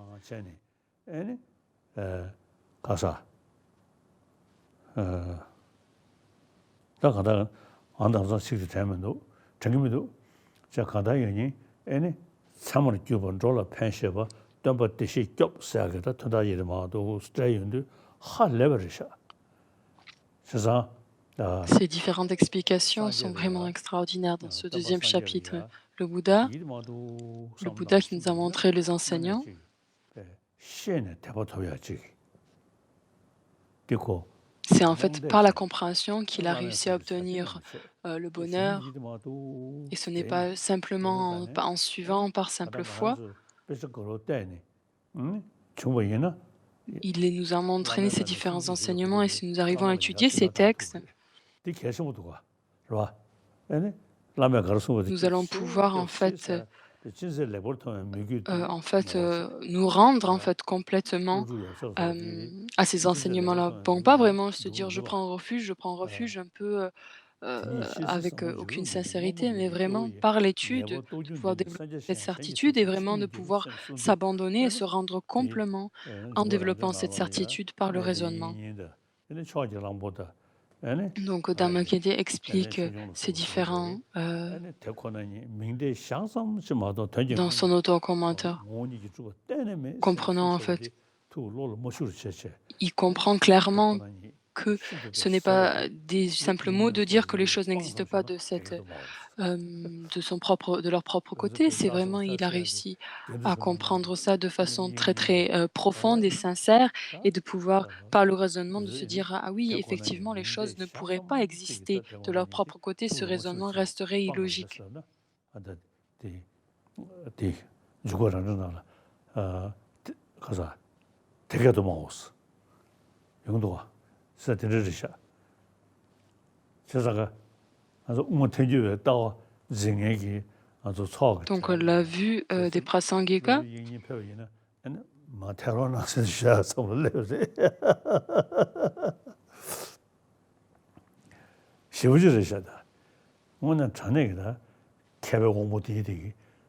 ces différentes explications sont vraiment extraordinaires dans ce deuxième chapitre. Le Bouddha qui nous a montré les enseignants, c'est en fait par la compréhension qu'il a réussi à obtenir le bonheur, et ce n'est pas simplement en suivant par simple foi. Il nous a montré ces différents enseignements, et si nous arrivons à étudier ces textes, nous allons pouvoir en fait nous rendre en fait complètement à ces enseignements-là. Bon, pas vraiment se dire je prends refuge un peu avec aucune sincérité, mais vraiment par l'étude, de pouvoir développer cette certitude et vraiment de pouvoir s'abandonner et se rendre complètement en développant cette certitude par le raisonnement. Donc, Dharma Khyentse explique ces différents dans son auto-commentaire, comprenant en fait, il comprend clairement que ce n'est pas des simples mots de dire que les choses n'existent pas de leur propre côté. C'est vraiment, il a réussi à comprendre ça de façon très très profonde et sincère, et de pouvoir, par le raisonnement, de se dire ah oui, effectivement, les choses ne pourraient pas exister de leur propre côté. Ce raisonnement resterait illogique. Donc la vue des Prasangika,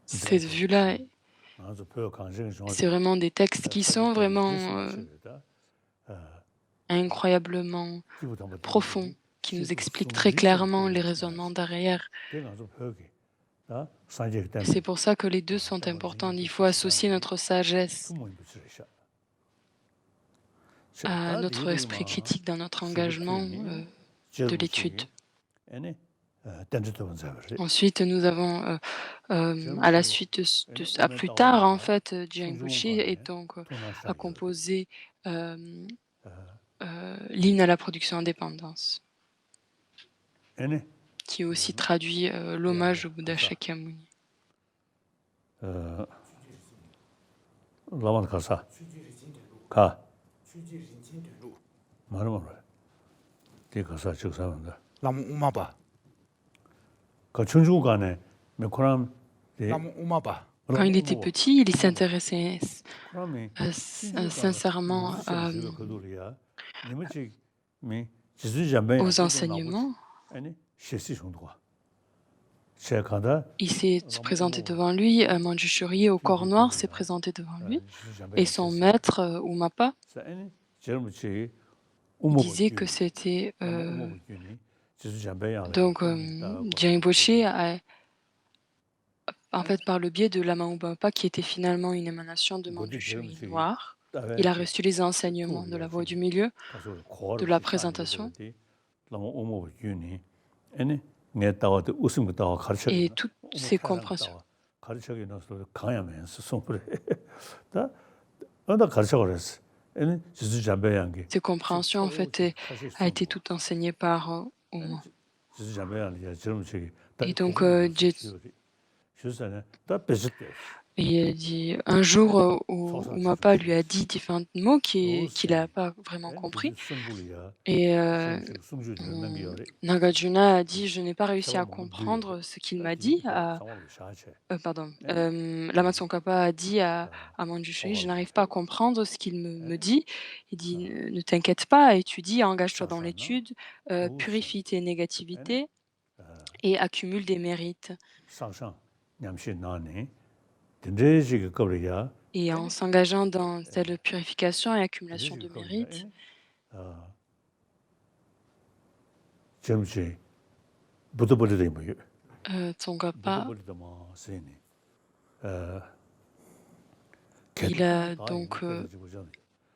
cette vue-là, c'est vraiment des textes qui sont vraiment incroyablement profonds, qui nous expliquent très clairement les raisonnements derrière. C'est pour ça que les deux sont importants. Il faut associer notre sagesse à notre esprit critique dans notre engagement de l'étude. Ensuite, nous avons, à la suite plus tard, en fait, Jiang Bushi a composé l'hymne à la production indépendance, qui aussi traduit l'hommage au Bouddha Shakyamuni. Quand il était petit, il s'intéressait sincèrement aux enseignements. Il s'est présenté devant lui, Manjushri au corps noir s'est présenté devant lui, et son maître, Umapa, disait que c'était... donc, Jiang Boshi en fait, par le biais de Lama Umapa, qui était finalement une émanation de Manjushri noir, il a reçu les enseignements de la voie du milieu, de la présentation. Et toutes ces compréhensions, ces compréhensions en fait a été tout enseigné par Ouma. Et donc il a dit un jour où Oumapa lui a dit différents mots qu'il n'a pas vraiment compris. Et Nagarjuna a dit: «Je n'ai pas réussi à comprendre ce qu'il m'a dit» Lama Tsongkhapa a dit à Manjushri: «Je n'arrive pas à comprendre ce qu'il me dit». Il dit: «Ne t'inquiète pas, étudie, engage-toi dans l'étude, purifie tes négativités et accumule des mérites». Et en s'engageant dans telle purification et accumulation de mérites, Tsongkhapa, il a donc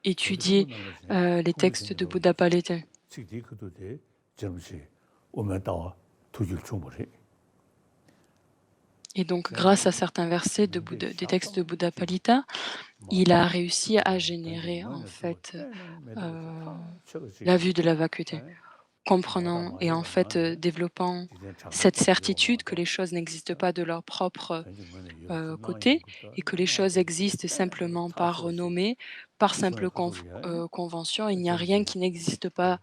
étudié les textes de Bouddha Paleta. Et donc, grâce à certains versets des textes de Bouddha Palita, il a réussi à générer en fait la vue de la vacuité, comprenant et en fait développant cette certitude que les choses n'existent pas de leur propre côté et que les choses existent simplement par renommée, par simple convention. Il n'y a rien qui n'existe pas,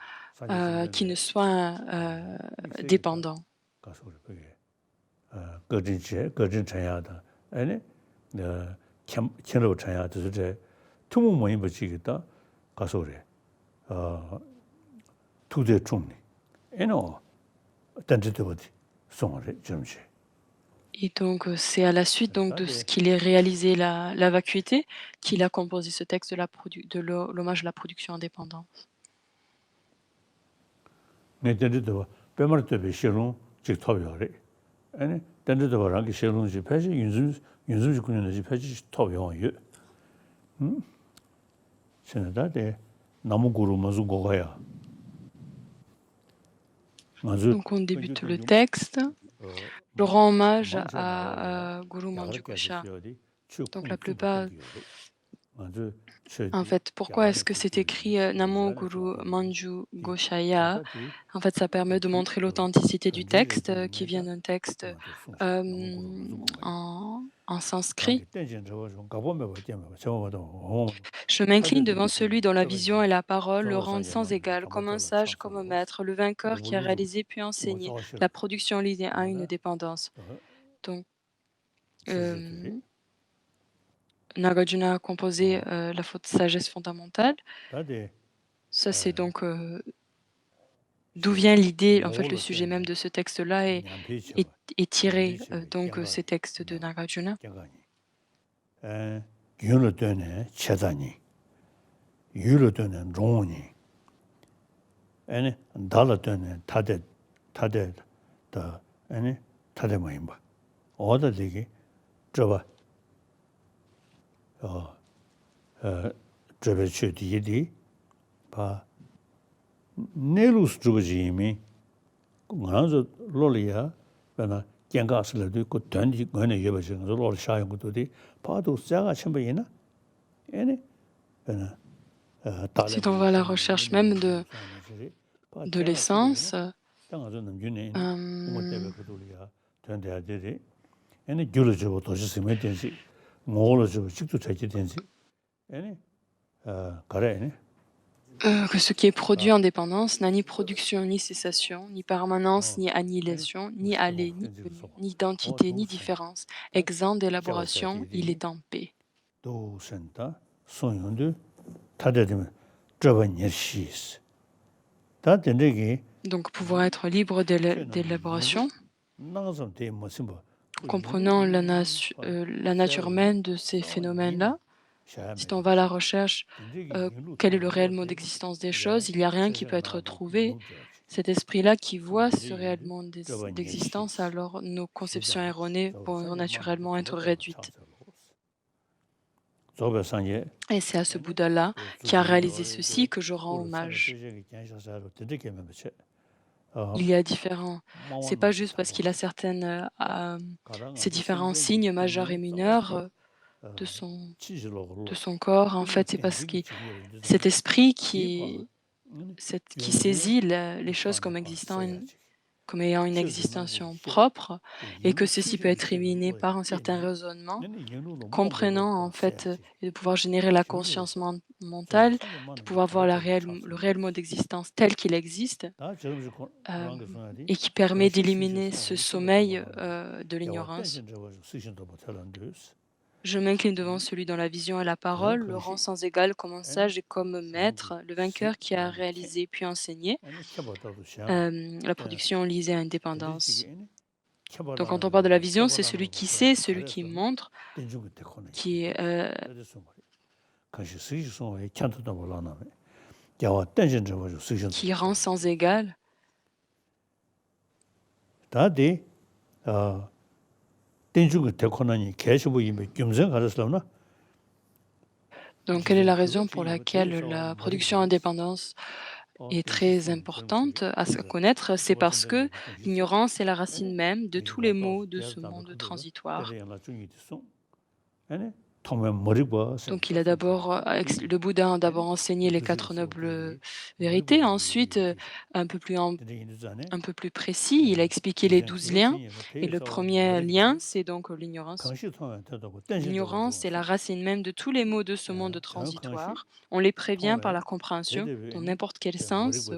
qui ne soit dépendant. Et donc, c'est à la suite donc, de ce qu'il ait réalisé la vacuité qu'il a composé ce texte de l'hommage à la production indépendante. Donc on débute le texte. Je rends hommage à Guru Manju Gosha. Donc la plupart... En fait, pourquoi est-ce que c'est écrit Namo Guru Manju Goshaya? En fait, ça permet de montrer l'authenticité du texte qui vient d'un texte en sanskrit. Je m'incline devant celui dont la vision et la parole le rendent sans égal, comme un sage, comme un maître, le vainqueur qui a réalisé puis enseigné la production liée à une dépendance. Donc, Nagarjuna a composé la sagesse fondamentale. Ça, c'est donc d'où vient l'idée, en fait, le sujet même de ce texte-là est tiré donc ces textes de Nagarjuna. Si on va à la recherche même de l'essence, que ce qui est produit en dépendance n'a ni production, ni cessation, ni permanence, ni annihilation, ni aller, ni venir, ni identité, ni différence. Exempt d'élaboration, il est en paix. Donc pouvoir être libre d'élaboration, comprenant la nature même de ces phénomènes-là. Si on va à la recherche, quel est le réel mode d'existence des choses, il n'y a rien qui peut être trouvé. Cet esprit-là qui voit ce réel monde d'existence, alors nos conceptions erronées vont naturellement être réduites. Et c'est à ce Bouddha-là qui a réalisé ceci que je rends hommage. il y a différents. C'est pas juste parce qu'il a ces différents signes majeurs et mineurs de son, de son corps. En fait, c'est parce que cet esprit qui saisit les choses comme comme ayant une existence propre et que ceci peut être éliminé par un certain raisonnement, comprenant en fait et de pouvoir générer la conscience mentale, de pouvoir voir le réel mode d'existence tel qu'il existe euh, et qui permet d'éliminer ce sommeil de l'ignorance. Je m'incline devant celui dont la vision et la parole le rend sans égal comme un sage et comme maître, le vainqueur qui a réalisé puis enseigné la production lisée à indépendance. Donc quand on parle de la vision, c'est celui qui sait, celui qui montre, qui est qui rend sans égal. Donc quelle est la raison pour laquelle la production indépendance est très importante à connaître? C'est parce que l'ignorance est la racine même de tous les maux de ce monde transitoire. Donc le Bouddha a d'abord enseigné les quatre nobles vérités, ensuite un peu plus précis, il a expliqué les 12 liens, et le premier lien, c'est donc l'ignorance. L'ignorance est la racine même de tous les maux de ce monde transitoire. On les prévient par la compréhension dans n'importe quel sens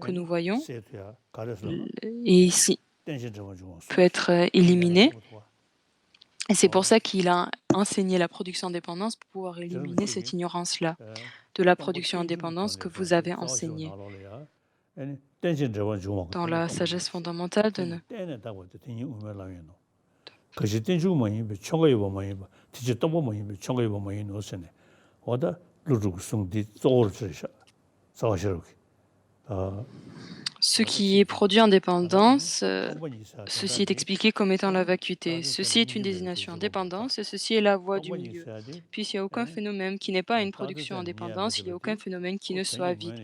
que nous voyons, et ici peut être éliminé. Et c'est pour ça qu'il a enseigné la production indépendance pour pouvoir éliminer cette ignorance-là de la production indépendance que vous avez enseignée dans la sagesse fondamentale de ce qui est produit en dépendance, ceci est expliqué comme étant la vacuité. Ceci est une désignation en dépendance et ceci est la voie du milieu. Puisqu'il n'y a aucun phénomène qui n'est pas une production en dépendance, il n'y a aucun phénomène qui ne soit vide.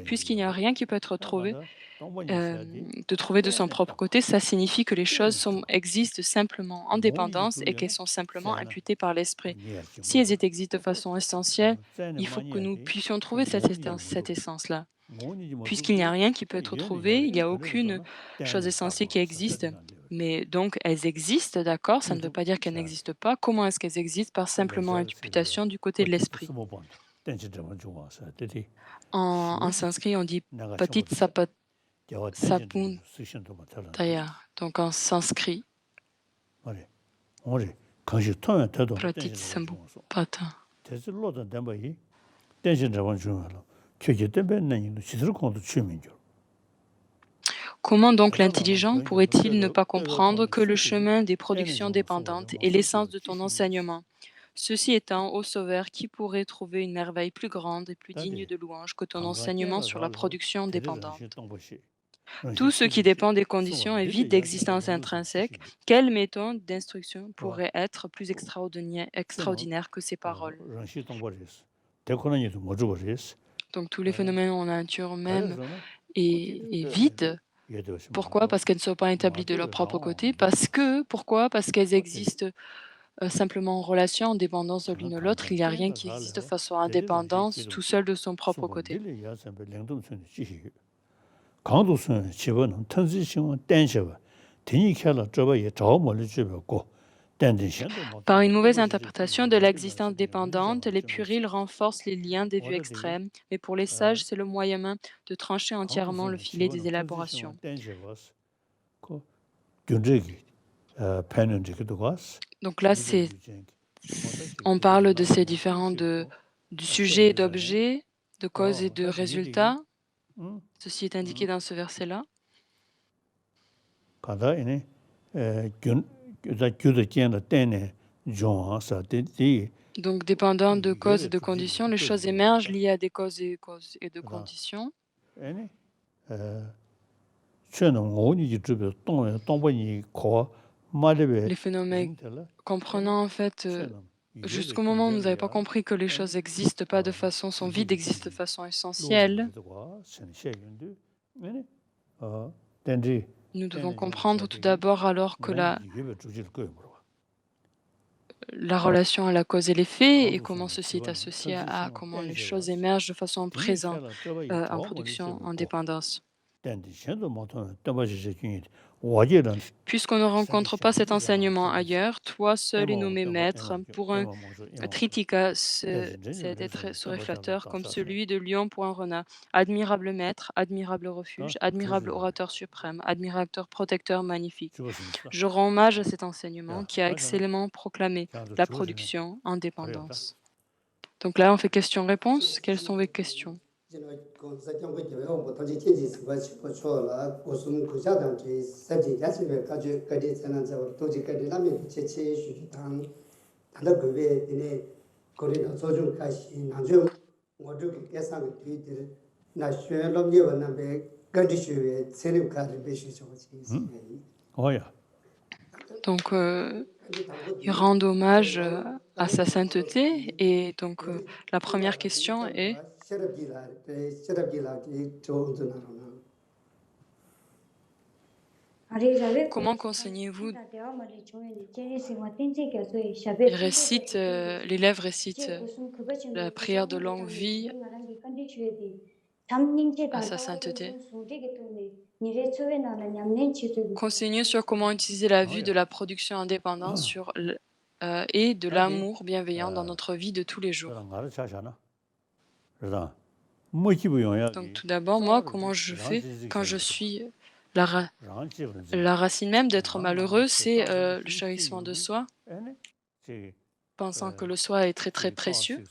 Puisqu'il n'y a rien qui peut être trouvé, de trouver de son propre côté, ça signifie que les choses existent simplement en dépendance et qu'elles sont simplement imputées par l'esprit. Si elles existent de façon essentielle, il faut que nous puissions trouver cette essence-là. Puisqu'il n'y a rien qui peut être trouvé, il n'y a aucune chose essentielle qui existe. Mais donc, elles existent, d'accord, ça ne veut pas dire qu'elles n'existent pas. Comment est-ce qu'elles existent? Par simplement imputation du côté de l'esprit. En sanskrit, on dit patit sapuntaya. Donc en sanskrit, pratit sampata. Comment donc l'intelligent pourrait-il ne pas comprendre que le chemin des productions dépendantes est l'essence de ton enseignement? Ceci étant, ô Sauveur, qui pourrait trouver une merveille plus grande et plus digne de louange que ton enseignement sur la production dépendante? Tout ce qui dépend des conditions est vide d'existence intrinsèque. Quelle méthode d'instruction pourrait être plus extraordinaire que ces paroles? Donc tous les phénomènes en nature même est vide. Pourquoi? Parce qu'elles ne sont pas établies de leur propre côté. Pourquoi? Parce qu'elles existent simplement en relation, en dépendance de l'une de l'autre. Il n'y a rien qui existe de façon indépendante, tout seul de son propre côté. Par une mauvaise interprétation de l'existence dépendante, les puérils renforcent les liens des vues extrêmes, mais pour les sages, c'est le moyen de trancher entièrement le filet des élaborations. Donc là, on parle de ces différents du sujet et d'objet, de cause et de résultat. Ceci est indiqué dans ce verset-là. Donc, dépendant de causes et de conditions, les choses émergent liées à des causes et de conditions. Les phénomènes comprenant en fait, jusqu'au moment où vous n'avez pas compris que les choses n'existent pas sont vides, existent de façon essentielle. Nous devons comprendre tout d'abord alors que la relation à la cause et l'effet et comment ceci est associé à comment les choses émergent de façon présente en production en dépendance. Puisqu'on ne rencontre pas cet enseignement ailleurs, toi seul est nommé maître. Pour un Tritika, cet être serait flatteur comme celui de lion pour un renard. Admirable maître, admirable refuge, admirable orateur suprême, admirateur protecteur magnifique. Je rends hommage à cet enseignement qui a excellemment proclamé la production en dépendance. Donc là, on fait question-réponse. Quelles sont vos questions? Donc, il rend hommage à sa sainteté. Et donc, la première question est comment qu'enseignez-vous? L'élève récite la prière de longue vie à sa sainteté. Qu'enseignez sur comment utiliser la vue de la production indépendante et de l'amour bienveillant dans notre vie de tous les jours. Donc tout d'abord, moi, comment je fais quand je suis la racine même d'être malheureux, c'est le chérissement de soi, pensant que le soi est très très précieux.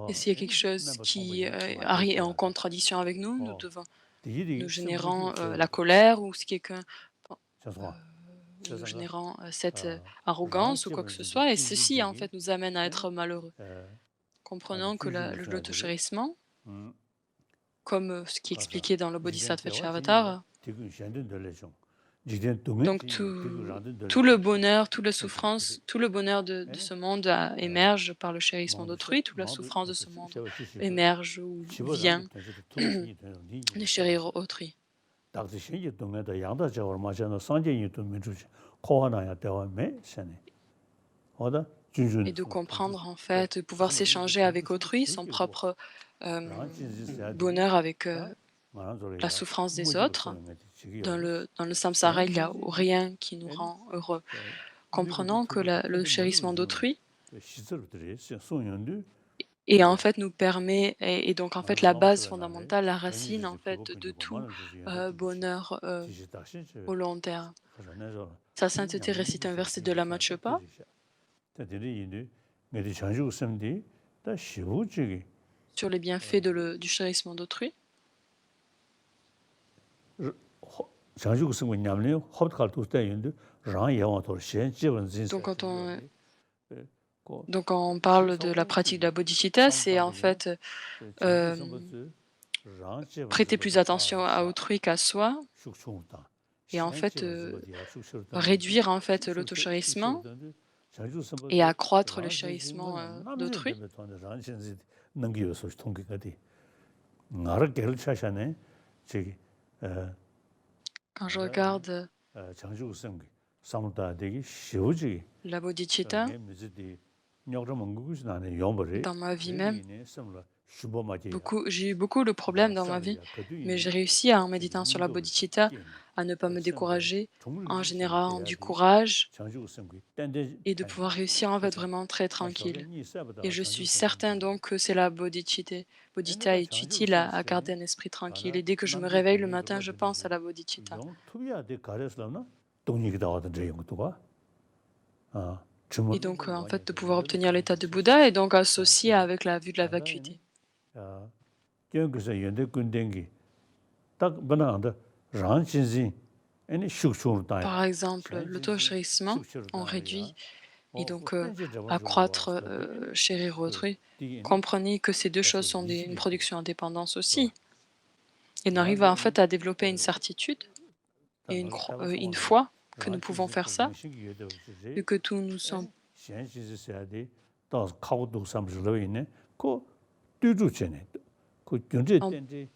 Et s'il y a quelque chose qui est en contradiction avec nous, nous générons la colère ou si quelqu'un nous générant cette arrogance ou quoi que ce soit. Et ceci, en fait, nous amène à être malheureux. Comprenons que l'autochérissement, comme ce qui est expliqué dans le Bodhisattva Charavatar, donc tout le bonheur, toute la souffrance, tout le bonheur de ce monde émerge par le chérissement d'autrui, toute la souffrance de ce monde émerge ou vient de chérir autrui. Et de comprendre, en fait, de pouvoir s'échanger avec autrui, son propre bonheur avec la souffrance des autres. Dans le samsara, il n'y a rien qui nous rend heureux. Comprenons que le chérissement d'autrui et en fait nous permet et donc en fait la base fondamentale, la racine en fait de tout bonheur au long terme. Sa sainteté récite un verset de la Machopa. Sur les bienfaits du chérissement d'autrui. Donc quand on parle de la pratique de la bodhicitta, c'est en fait prêter plus attention à autrui qu'à soi et en fait réduire en fait l'autochérissement et accroître le chérissement d'autrui. Quand je regarde la bodhicitta, dans ma vie même, j'ai eu beaucoup de problèmes dans ma vie, mais j'ai réussi en méditant sur la bodhicitta à ne pas me décourager, en générant du courage et de pouvoir réussir en fait vraiment très tranquille. Et je suis certain donc que c'est la bodhicitta. Bodhicitta est utile à garder un esprit tranquille. Et dès que je me réveille le matin, je pense à la bodhicitta. Et donc, en fait, de pouvoir obtenir l'état de Bouddha et donc associé avec la vue de la vacuité. Par exemple, l'autochérissement, on réduit et donc accroître, chérir autrui. Comprenez que ces deux choses sont une production indépendante aussi. Et on arrive en fait à développer une certitude et une foi que nous pouvons faire ça et que tous nous sommes. 그 경제 En- 때문에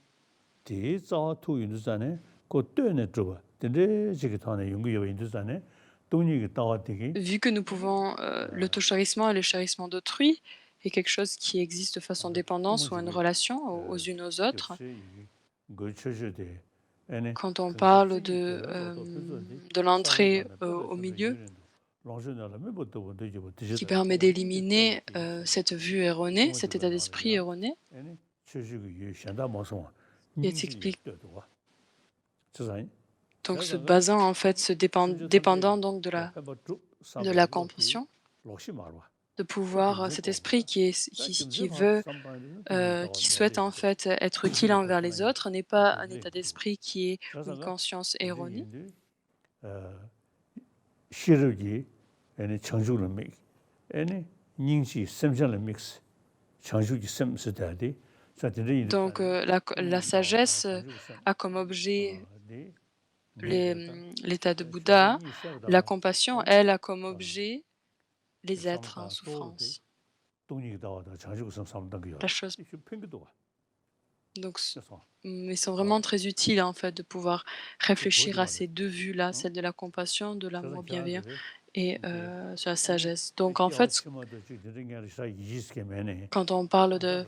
대자 투 인도산에 그 때문에 줘. 근데 지금 타는 연구여 인도산에 돈이 따와 되게 Vu que nous pouvons, l'autocharissement et le charissement d'autrui est quelque chose qui existe de façon dépendance ou une relation aux unes aux autres. 그 처셔대 아니 Quand on 그 parle de l'entrée au milieu, qui permet d'éliminer cette vue erronée, cet état d'esprit erroné, et s'explique donc se basant en fait, dépendant donc de la compassion, de pouvoir cet esprit qui veut, qui souhaite en fait être utile envers les autres n'est pas un état d'esprit qui est une conscience erronée. 시르기 아니 청주를 믹 아니 닝시 셈전을 믹스 청주기 셈스다디 Donc la sagesse a comme objet l'état de Bouddha, la compassion, elle, a comme objet les êtres en souffrance. La chose. Donc, mais sont vraiment très utiles en fait de pouvoir réfléchir à ces deux vues-là, celle de la compassion, de l'amour bienveillant et sur la sagesse. Donc en fait, quand on parle de,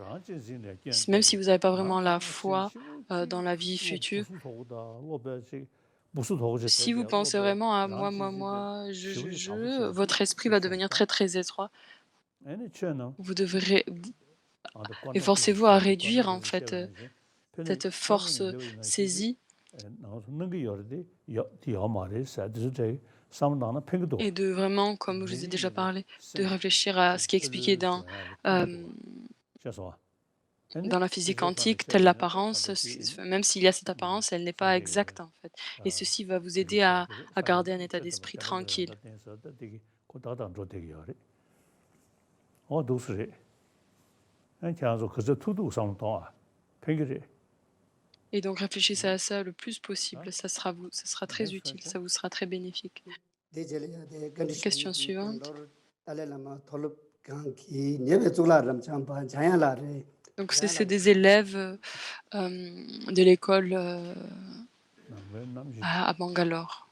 même si vous n'avez pas vraiment la foi dans la vie future, si vous pensez vraiment à moi, votre esprit va devenir très très étroit. Vous devrez, efforcez-vous à réduire en fait cette force saisie et de vraiment, comme je vous ai déjà parlé, de réfléchir à ce qui est expliqué dans la physique quantique, telle l'apparence, même s'il y a cette apparence, elle n'est pas exacte en fait. Et ceci va vous aider à garder un état d'esprit tranquille. Et donc réfléchissez à ça le plus possible, ça sera très utile, ça vous sera très bénéfique. Question suivante. Donc c'est des élèves de l'école à Bangalore.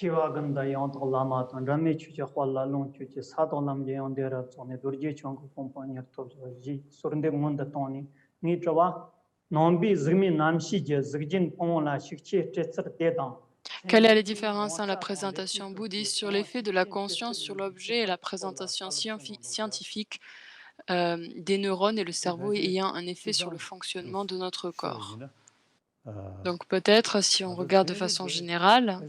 Kiwaganda yang to lama ton rami chuche khwala long chuche sa to lam je on dera tsone dorje chong ko compagnie to ji surnde monde toni ni trawa nombi zgmi namshi je zgjin pon la shikche tetser dedan. Quelle est la différence entre la présentation bouddhiste sur l'effet de la conscience sur l'objet et la présentation scientifique des neurones et le cerveau ayant un effet sur le fonctionnement de notre corps? Donc peut-être si on regarde de façon générale,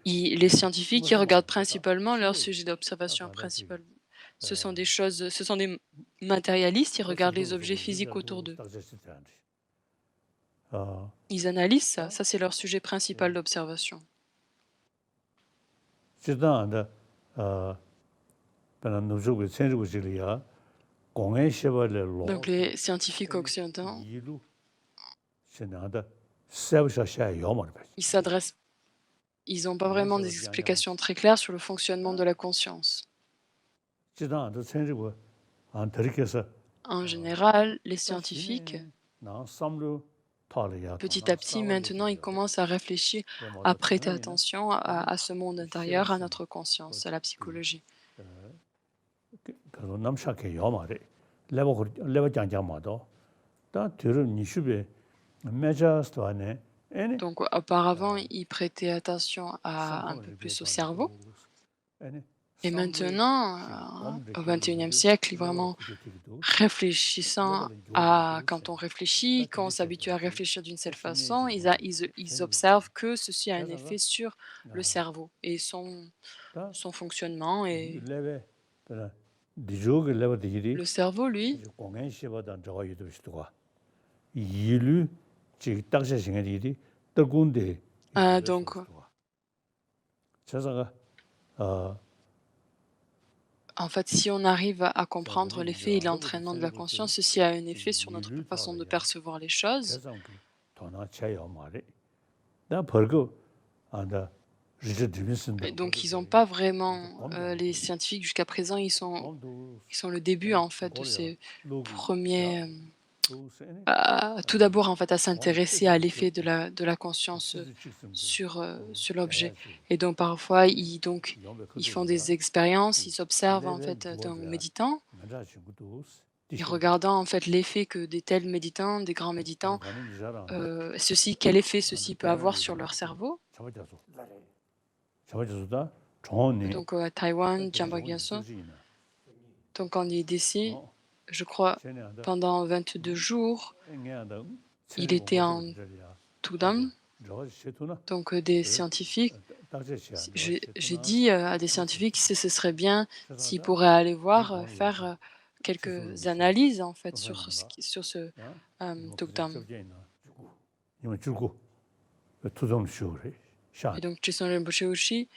les scientifiques ils regardent principalement leur sujet d'observation principal. Ce sont des matérialistes, ils regardent les objets physiques autour d'eux. Ils analysent ça, c'est leur sujet principal d'observation. Donc les scientifiques occidentaux, ils n'ont pas vraiment des explications très claires sur le fonctionnement de la conscience. En général, les scientifiques, petit à petit, maintenant, ils commencent à réfléchir, à prêter attention à ce monde intérieur, à notre conscience, à la psychologie. Donc auparavant, ils prêtaient attention un peu plus au cerveau. Et maintenant, au XXIe siècle, vraiment réfléchissant à quand on réfléchit, quand on s'habitue à réfléchir d'une certaine façon, ils observent que ceci a un effet sur le cerveau et son fonctionnement. Et le cerveau, lui, donc en fait, si on arrive à comprendre l'effet et l'entraînement de la conscience, ceci a un effet sur notre façon de percevoir les choses. Et donc ils n'ont pas vraiment, les scientifiques jusqu'à présent, ils sont le début en fait de ces premiers, tout d'abord en fait à s'intéresser à l'effet de la conscience, sur l'objet. Et donc parfois ils font des expériences, ils observent en fait, d'un méditant et regardant en fait l'effet que des tels méditants, des grands méditants, quel effet ceci peut avoir sur leur cerveau. Donc, à Taïwan, Jampa Gyatso, donc quand il est décédé, je crois pendant 22 jours, il était en Tudam. Donc, des scientifiques, j'ai dit, à des scientifiques si ce serait bien s'ils pourraient aller voir, faire, quelques analyses en fait sur ce, Tukdam. Et donc Chisun Rinpoché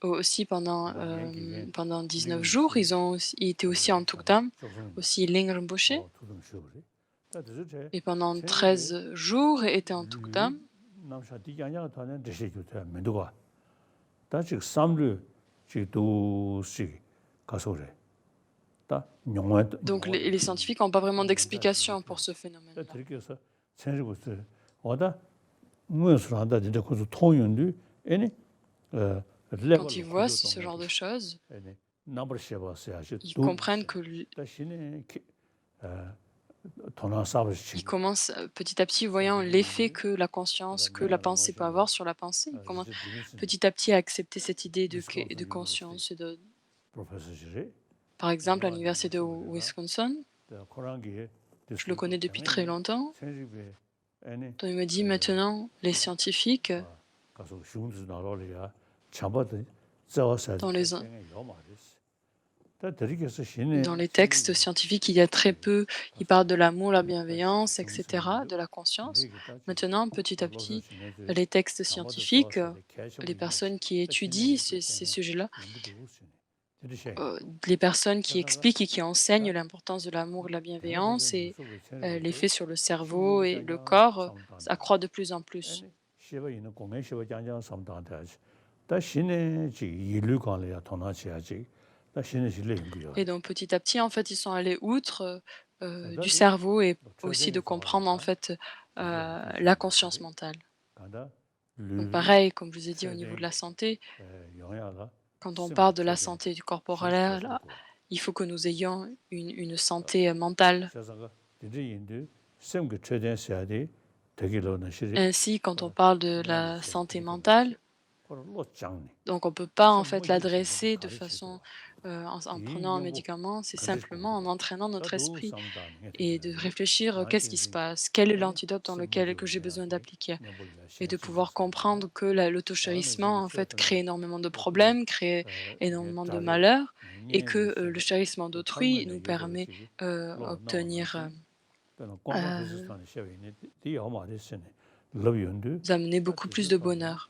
aussi pendant 19 jours, ils étaient aussi en Tukdam, aussi Ling Rinpoché, et pendant 13 jours étaient en Tukdam. Donc les scientifiques n'ont pas vraiment d'explication pour ce phénomène-là. Quand ils voient ce genre de choses, ils comprennent que ils commencent petit à petit, voyant l'effet que la conscience, que la pensée peut avoir sur la pensée, ils commencent petit à petit à accepter cette idée de conscience. Par exemple, à l'université de Wisconsin, je le connais depuis très longtemps, donc il me dit maintenant, les scientifiques, dans les textes scientifiques, il y a très peu, ils parlent de l'amour, la bienveillance, etc., de la conscience. Maintenant, petit à petit, les textes scientifiques, les personnes qui étudient ces sujets-là, les personnes qui expliquent et qui enseignent l'importance de l'amour et de la bienveillance et l'effet sur le cerveau et le corps accroît de plus en plus. Et donc petit à petit, en fait, ils sont allés outre du cerveau et aussi de comprendre en fait la conscience mentale. Donc pareil, comme je vous ai dit au niveau de la santé, quand on parle de la santé du corporel, là, il faut que nous ayons une santé mentale. Ainsi, quand on parle de la santé mentale, donc on ne peut pas en fait l'adresser de façon en prenant un médicament, c'est simplement en entraînant notre esprit et de réfléchir qu'est-ce qui se passe, quel est l'antidote dans lequel que j'ai besoin d'appliquer et de pouvoir comprendre que l'auto-chérissement en fait crée énormément de problèmes, crée énormément de malheurs et que le chérissement d'autrui nous permet d'obtenir d'amener beaucoup plus de bonheur.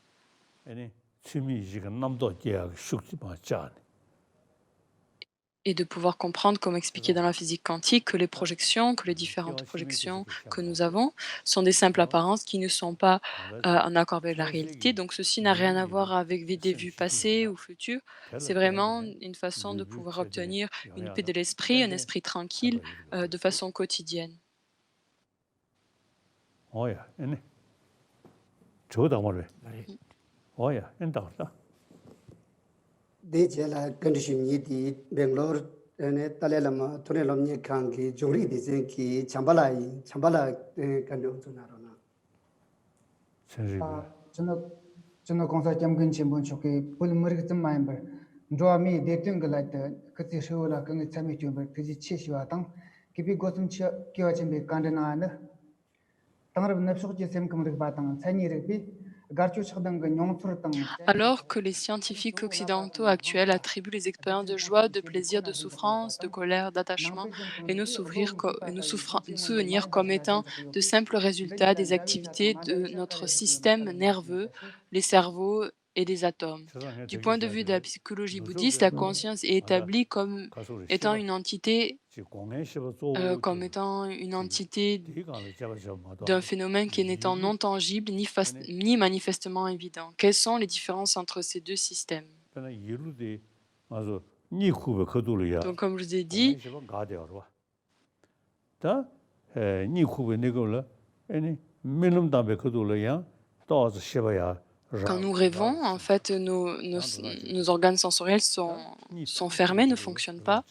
Et de pouvoir comprendre, comme expliqué dans la physique quantique, que les projections, que les différentes projections que nous avons sont des simples apparences qui ne sont pas en accord avec la réalité. Donc ceci n'a rien à voir avec des vues passées ou futures. C'est vraiment une façon de pouvoir obtenir une paix de l'esprit, un esprit tranquille de façon quotidienne. De la condition de Bangalore, tale lama tone lomni kangi jori disen ki chambala kanyo sunarona. 저는 공사 점근 신분 쪽에 불머리 좀 많이 버. 조아미 대통령한테 그때 쇼라 그게 참이 좀 그지 치시와 당 기비 고슴 키와진 비 간다나네. 당을 납속지 셈 금르 바당 산이르비 Alors que les scientifiques occidentaux actuels attribuent les expériences de joie, de plaisir, de souffrance, de colère, d'attachement et nous souvenirs comme étant de simples résultats des activités de notre système nerveux, les cerveaux et des atomes. Du point de vue de la psychologie bouddhiste, la conscience est établie comme étant une entité, d'un phénomène qui n'étant non tangible ni manifestement évident. Quelles sont les différences entre ces deux systèmes? Donc, comme je vous ai dit, quand nous rêvons, en fait, nos organes sensoriels sont fermés, ne fonctionnent pas.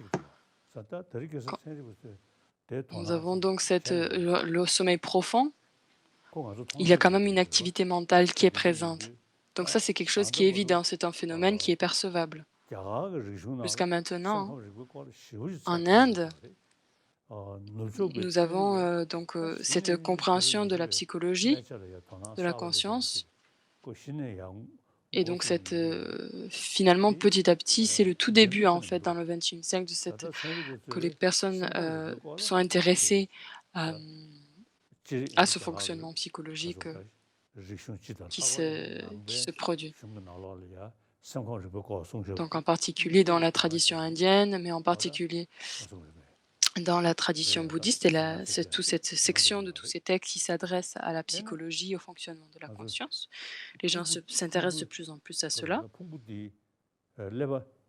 Nous avons donc le sommeil profond. Il y a quand même une activité mentale qui est présente. Donc ça, c'est quelque chose qui est évident, c'est un phénomène qui est percevable. Jusqu'à maintenant, en Inde, nous avons donc cette compréhension de la psychologie, de la conscience, et donc finalement, petit à petit, c'est le tout début en fait dans le XXe siècle que les personnes sont intéressées à ce fonctionnement psychologique qui se produit. Donc en particulier dans la tradition indienne, mais en particulier dans la tradition bouddhiste, et c'est toute cette section de tous ces textes qui s'adressent à la psychologie, au fonctionnement de la conscience. Les gens s'intéressent de plus en plus à cela.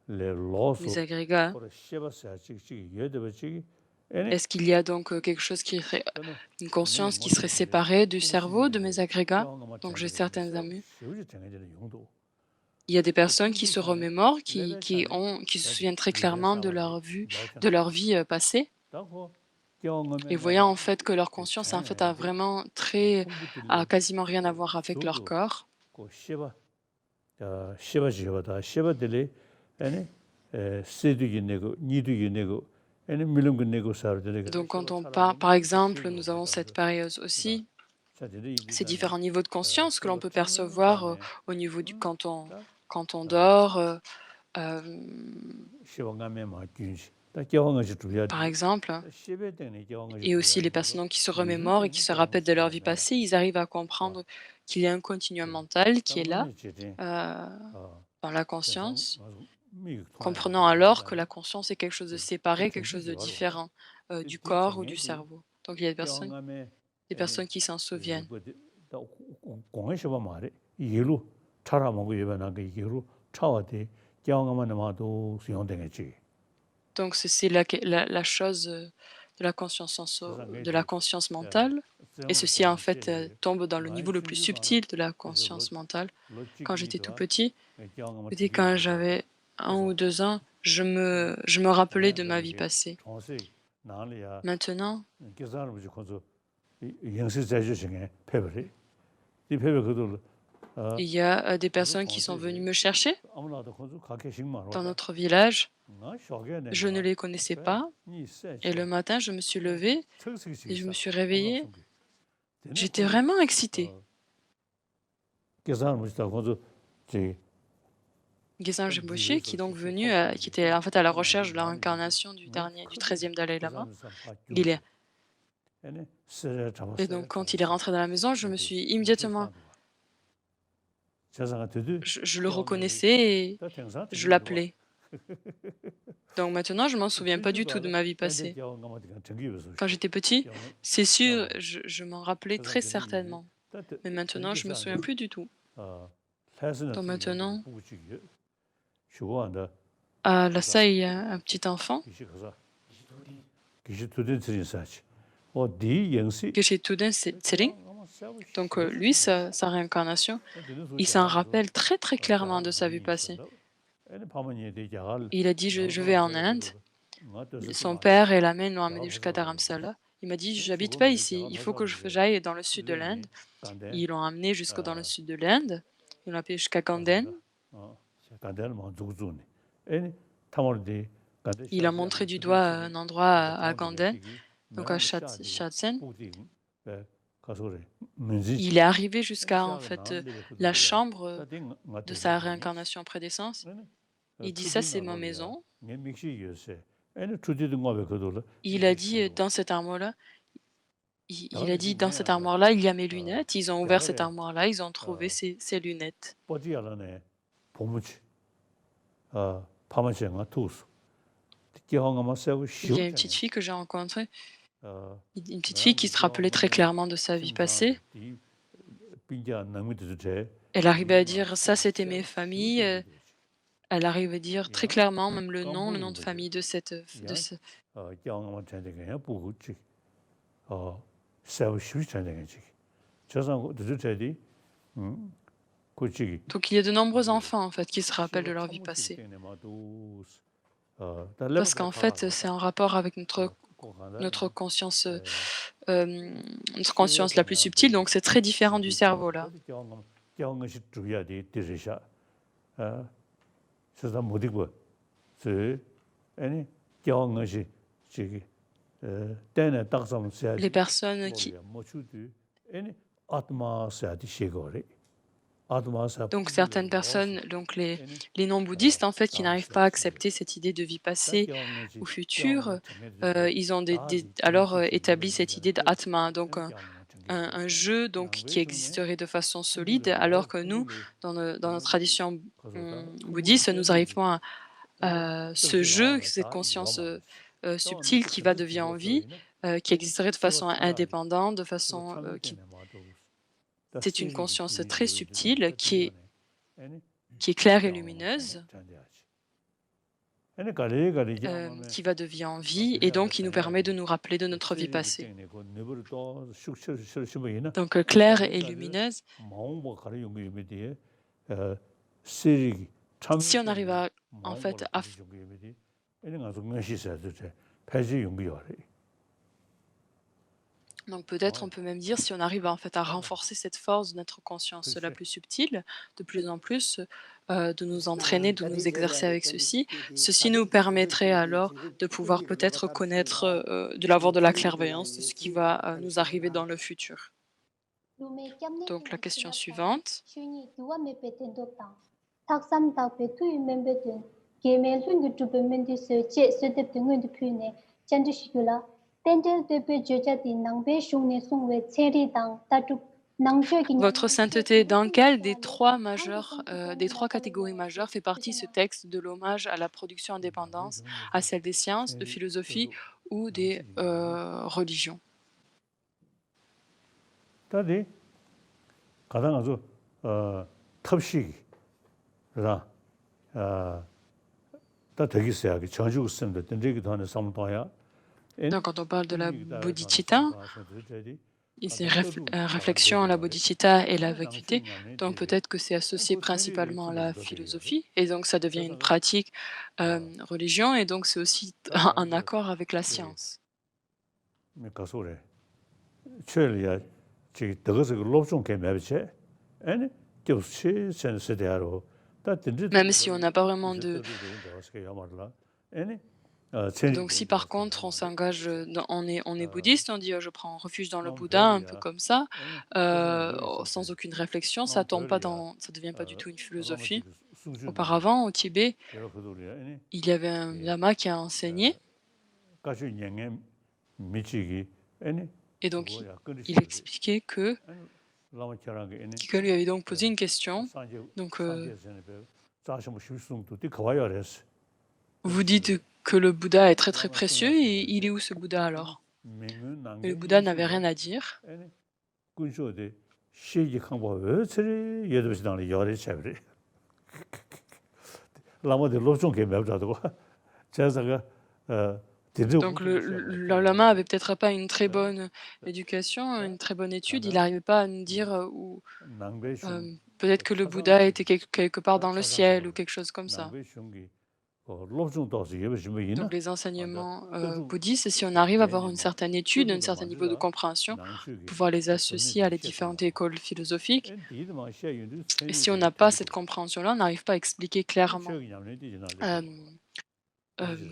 Les agrégats. Est-ce qu'il y a donc quelque chose qui serait une conscience qui serait séparée du cerveau de mes agrégats? Donc j'ai certains amis. Il y a des personnes qui se remémorent, qui se souviennent très clairement de leur vie passée, et voyant en fait que leur conscience en fait a quasiment rien à voir avec leur corps. Donc quand on parle, par exemple, nous avons cette période aussi, ces différents niveaux de conscience que l'on peut percevoir au niveau quand on dort, par exemple, et aussi les personnes qui se remémorent et qui se rappellent de leur vie passée, ils arrivent à comprendre qu'il y a un continuum mental qui est là, dans la conscience, comprenant alors que la conscience est quelque chose de séparé, quelque chose de différent du corps ou du cerveau. Donc il y a des personnes qui s'en souviennent. Donc c'est la chose de la conscience mentale, et ceci en fait tombe dans le niveau le plus subtil de la conscience mentale. Quand j'étais tout petit, quand j'avais 1 ou 2 ans, je me rappelais de ma vie passée. Maintenant, il y a des personnes qui sont venues me chercher dans notre village. Je ne les connaissais pas, et le matin, je me suis levée et je me suis réveillée. J'étais vraiment excitée. Gesang Rinpoché, qui est donc venu, qui était en fait à la recherche de la réincarnation du 13e Dalai Lama. Et donc quand il est rentré dans la maison, je me suis immédiatement... Je le reconnaissais et je l'appelais. Donc maintenant, je ne m'en souviens pas du tout de ma vie passée. Quand j'étais petit, c'est sûr, je m'en rappelais très certainement. Mais maintenant, je ne me souviens plus du tout. Donc maintenant, à Lhasa, il y a un petit enfant, Geshe Tuden Tsering. Donc lui, sa réincarnation, il s'en rappelle très très clairement de sa vie passée. Il a dit, je vais en Inde. Son père et la mère l'ont amené jusqu'à Dharamsala. Il m'a dit, j'habite pas ici, il faut que j'aille dans le sud de l'Inde. Ils l'ont amené jusque dans le sud de l'Inde. Ils l'ont appelé jusqu'à Ganden. Il a montré du doigt un endroit à Ganden, donc à Shadsen. Il est arrivé jusqu'à en fait la chambre de sa réincarnation prédécessence. Il dit, ça c'est ma maison. Il a dit, dans cette armoire-là, il a dit, dans cette armoire-là, il y a mes lunettes. Ils ont ouvert cette armoire-là, ils ont trouvé ses lunettes. 뽀지야라네 보무치 파마시가 투스 기왕아마 세고 Il y a une petite fille que j'ai rencontrée, une petite fille qui se rappelait très clairement de sa vie passée. 빈자 남미도 제 Elle arrivait à dire, ça c'était mes familles. Elle arrive à dire très clairement même le nom de famille de 기왕아마 전쟁에 부구치 세고 싶이 전쟁에 저상 드르제디 고치기 Donc il y a de nombreux enfants en fait qui se rappellent de leur vie passée. Parce qu'en fait, c'est en rapport avec notre conscience, notre conscience la plus subtile, donc c'est très différent du cerveau là. 경험이 주야 돼 되셔 세상 못 이고 저 아니 경험이 저기 때는 딱섬 세야 Les personnes qui 모추디 아니 아트마 세야디 시고리 아트마 세 Donc certaines personnes, donc les non-bouddhistes en fait, qui n'arrivent pas à accepter cette idée de vie passée ou future, ils ont alors établi cette idée d'atma, donc un jeu donc qui existerait de façon solide, alors que nous, dans notre tradition bouddhiste, nous arrivons à ce jeu, cette conscience subtile qui va de vie en vie, qui existerait de façon indépendante, de façon c'est une conscience très subtile qui est claire et lumineuse, qui va de vie en vie et donc qui nous permet de nous rappeler de notre vie passée. Donc claire et lumineuse. Si on arrive à, en fait, à donc peut-être on peut même dire si on arrive en fait à renforcer cette force de notre conscience la plus subtile, de plus en plus, de nous entraîner, de nous exercer avec ceci, ceci nous permettrait alors de pouvoir peut-être connaître, de l'avoir de la clairvoyance de ce qui va nous arriver dans le futur. Donc la question suivante. Votre sainteté, dans quelle des trois catégories majeures fait partie ce texte de l'hommage à la production indépendance, à celle des sciences, de philosophie ou des religions? 다디 가장 아주 탑식이 그러나 다 되게 있어야 전주 있으면 된지기도 하는 상도야. Donc, quand on parle de la bodhicitta, c'est réflexion à la bodhicitta et la vacuité. Donc, peut-être que c'est associé principalement à la philosophie, et donc ça devient une pratique religion, et donc c'est aussi en accord avec la science. Même si on n'a pas vraiment de... Donc si par contre on s'engage, on est bouddhiste, on dit je prends refuge dans le Bouddha, un peu comme ça, sans aucune réflexion, ça devient pas du tout une philosophie. Auparavant, au Tibet, il y avait un lama qui a enseigné, et donc il expliquait que quelqu'un lui avait donc posé une question. Donc vous dites que le Bouddha est très très précieux, et il est où ce Bouddha alors? Et le Bouddha n'avait rien à dire. Donc le lama avait peut-être pas une très bonne éducation, une très bonne étude, il n'arrivait pas à nous dire où peut-être que le Bouddha était quelque part dans le ciel ou quelque chose comme ça. Donc les enseignements bouddhistes, si on arrive à avoir une certaine étude, un certain niveau de compréhension, pouvoir les associer à les différentes écoles philosophiques, et si on n'a pas cette compréhension-là, on n'arrive pas à expliquer clairement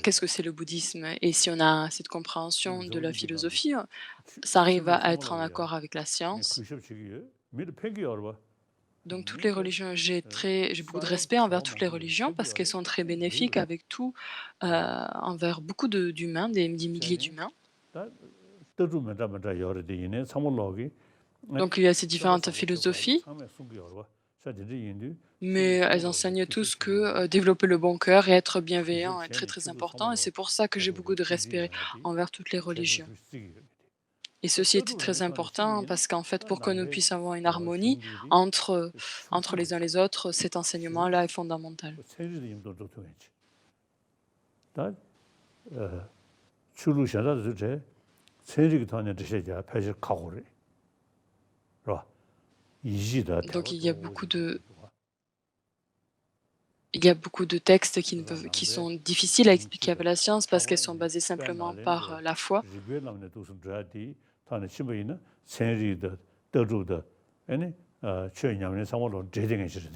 qu'est-ce que c'est le bouddhisme. Et si on a cette compréhension de la philosophie, ça arrive à être en accord avec la science. Donc toutes les religions, j'ai beaucoup de respect envers toutes les religions parce qu'elles sont très bénéfiques avec tout, envers beaucoup d'humains, des milliers d'humains. Donc il y a ces différentes philosophies, mais elles enseignent tous que développer le bon cœur et être bienveillant est très très important, et c'est pour ça que j'ai beaucoup de respect envers toutes les religions. Et ceci était très important parce qu'en fait, pour que nous puissions avoir une harmonie entre les uns les autres, cet enseignement-là est fondamental. Donc il y a beaucoup de textes qui sont difficiles à expliquer avec la science parce qu'elles sont basées simplement par la foi.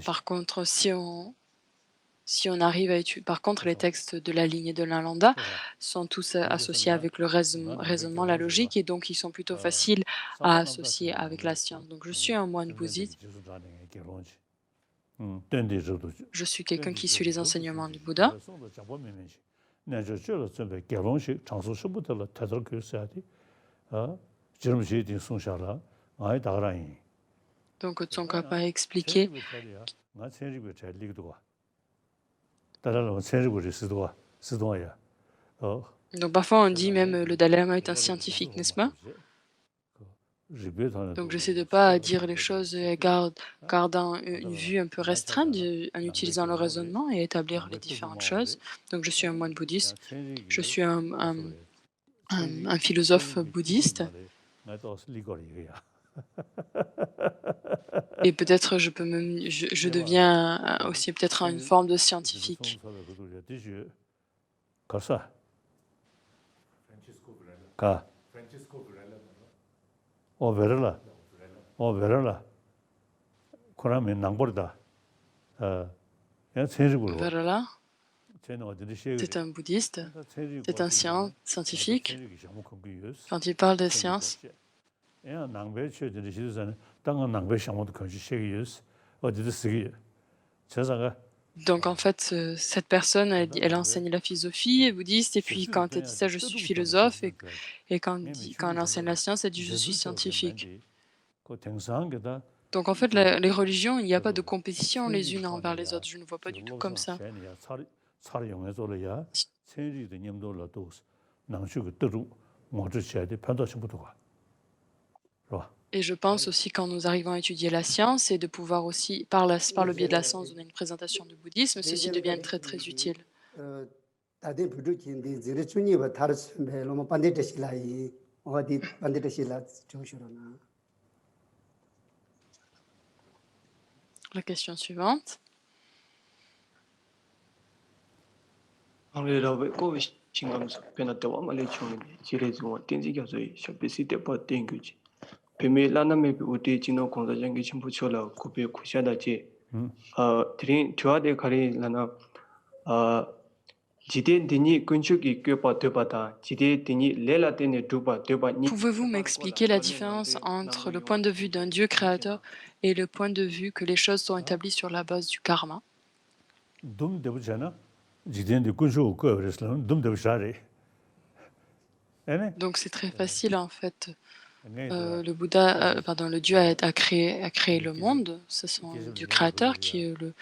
Par contre, si on arrive à étudier, par contre, les textes de la lignée de Nalanda sont tous associés avec le raisonnement, la logique, et donc ils sont plutôt faciles à associer avec la science. Donc je suis un moine bouddhiste, je suis quelqu'un qui suit les enseignements du Bouddha. Donc Tsongkhapa a expliqué. Donc parfois on dit même le Dalai Lama est un scientifique, n'est-ce pas? Donc j'essaie de ne pas dire les choses gardant une vue un peu restreinte, en utilisant le raisonnement et établir les différentes choses. Donc je suis un moine bouddhiste, je suis un philosophe bouddhiste, et peut-être je deviens aussi peut-être une forme de scientifique. Varala, c'est un bouddhiste, c'est un scientifique. Quand il parle de science, donc en fait, cette personne, elle enseigne la philosophie bouddhiste, et puis quand elle dit ça, je suis philosophe, et quand elle enseigne la science, elle dit je suis scientifique. Donc en fait, les religions, il n'y a pas de compétition les unes envers les autres. Je ne vois pas du tout comme ça. Et je pense aussi, quand nous arrivons à étudier la science, et de pouvoir aussi, par le biais de la science, donner une présentation du bouddhisme, ceci devient très très utile. 다들 부르기인데 이제 주님과 다르스면 너무 반대되실라이 어디 반대되실라 정시로나. La question suivante. Pouvez-vous m'expliquer la différence entre le point de vue d'un Dieu créateur et le point de vue que les choses sont établies sur la base du karma? Donc c'est très facile en fait. Le Dieu a créé le monde, c'est son Dieu créateur qui est le...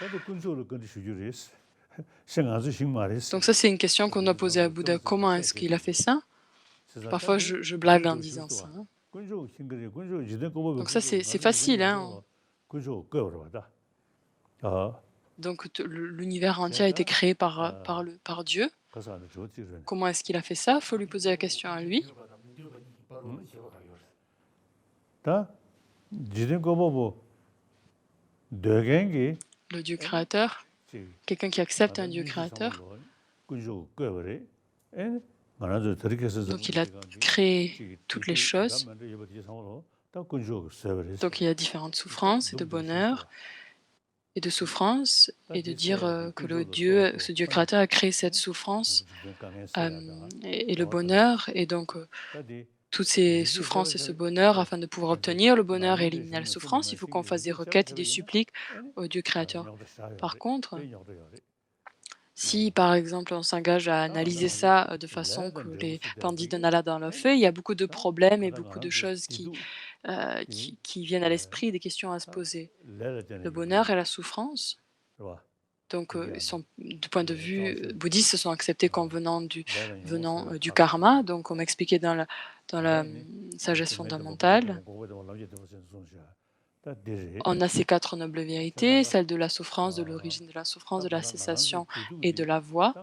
Donc ça c'est une question qu'on doit poser à Bouddha. Comment est-ce qu'il a fait ça? Parfois je blague en disant ça. Hein. Donc ça c'est facile. Hein. Donc l'univers entier a été créé par Dieu. Comment est-ce qu'il a fait ça? Il faut lui poser la question à lui. Le Dieu créateur, quelqu'un qui accepte un Dieu créateur. Donc il a créé toutes les choses. Donc il y a différentes souffrances et de bonheur et de souffrance, et de dire que ce Dieu créateur a créé cette souffrance et le bonheur, et donc toutes ces souffrances et ce bonheur, afin de pouvoir obtenir le bonheur et éliminer la souffrance, il faut qu'on fasse des requêtes et des suppliques au Dieu créateur. Par contre, Si, par exemple, on s'engage à analyser ça de façon que les pandits de Nala dans le feu, il y a beaucoup de problèmes et beaucoup de choses qui viennent à l'esprit, des questions à se poser. Le bonheur et la souffrance, donc, sont, du point de vue bouddhiste, sont acceptés comme venant du karma. Donc, on m'expliquait dans la sagesse fondamentale, on a ces quatre nobles vérités, celle de la souffrance, de l'origine de la souffrance, de la cessation et de la voie.